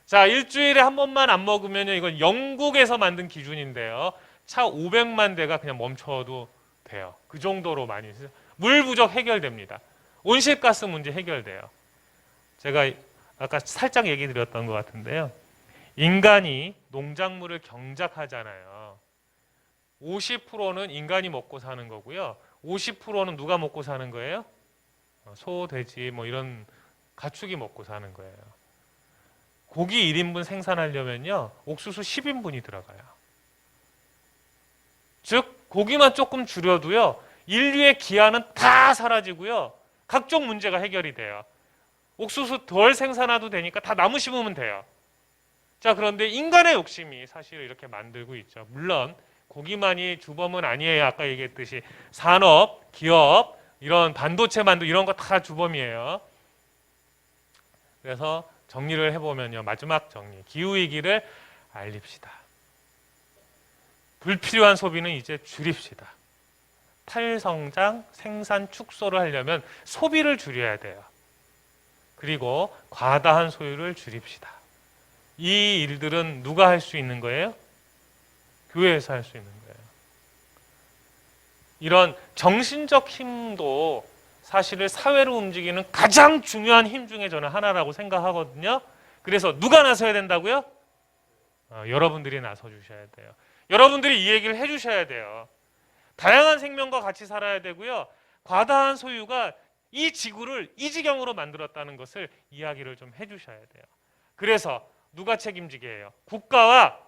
자, 일주일에 한 번만 안 먹으면요. 이건 영국에서 만든 기준인데요. 차 500만 대가 그냥 멈춰도 돼요. 그 정도로 많이. 물 부족 해결됩니다. 온실가스 문제 해결돼요. 제가 아까 살짝 얘기 드렸던 것 같은데요. 인간이 농작물을 경작하잖아요. 50%는 인간이 먹고 사는 거고요. 50%는 누가 먹고 사는 거예요? 소, 돼지 이런 가축이 먹고 사는 거예요. 고기 1인분 생산하려면요. 옥수수 10인분이 들어가요. 즉 고기만 조금 줄여도요. 인류의 기한은 다 사라지고요. 각종 문제가 해결이 돼요. 옥수수 덜 생산해도 되니까 다 나무 심으면 돼요. 자, 그런데 인간의 욕심이 사실 이렇게 만들고 있죠. 물론 고기만이 주범은 아니에요. 아까 얘기했듯이 산업, 기업, 이런 반도체 만두 이런 거 다 주범이에요. 그래서 정리를 해보면요. 마지막 정리. 기후위기를 알립시다. 불필요한 소비는 이제 줄입시다. 탈성장, 생산, 축소를 하려면 소비를 줄여야 돼요. 그리고 과다한 소유를 줄입시다. 이 일들은 누가 할 수 있는 거예요? 교회에서 할 수 있는 거예요. 이런 정신적 힘도 사실을 사회를 움직이는 가장 중요한 힘 중에 저는 하나라고 생각하거든요. 그래서 누가 나서야 된다고요? 여러분들이 나서 주셔야 돼요. 여러분들이 이 얘기를 해주셔야 돼요. 다양한 생명과 같이 살아야 되고요. 과다한 소유가 이 지구를 이 지경으로 만들었다는 것을 이야기를 좀 해주셔야 돼요. 그래서 누가 책임지게 해요? 국가와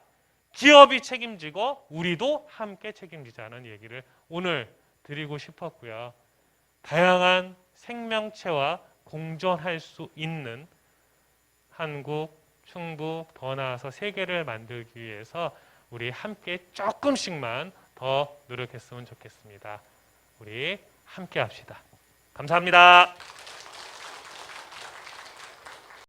기업이 책임지고 우리도 함께 책임지자는 얘기를 오늘 드리고 싶었고요. 다양한 생명체와 공존할 수 있는 한국, 충북, 더 나아서 세계를 만들기 위해서 우리 함께 조금씩만 더 노력했으면 좋겠습니다. 우리 함께 합시다. 감사합니다.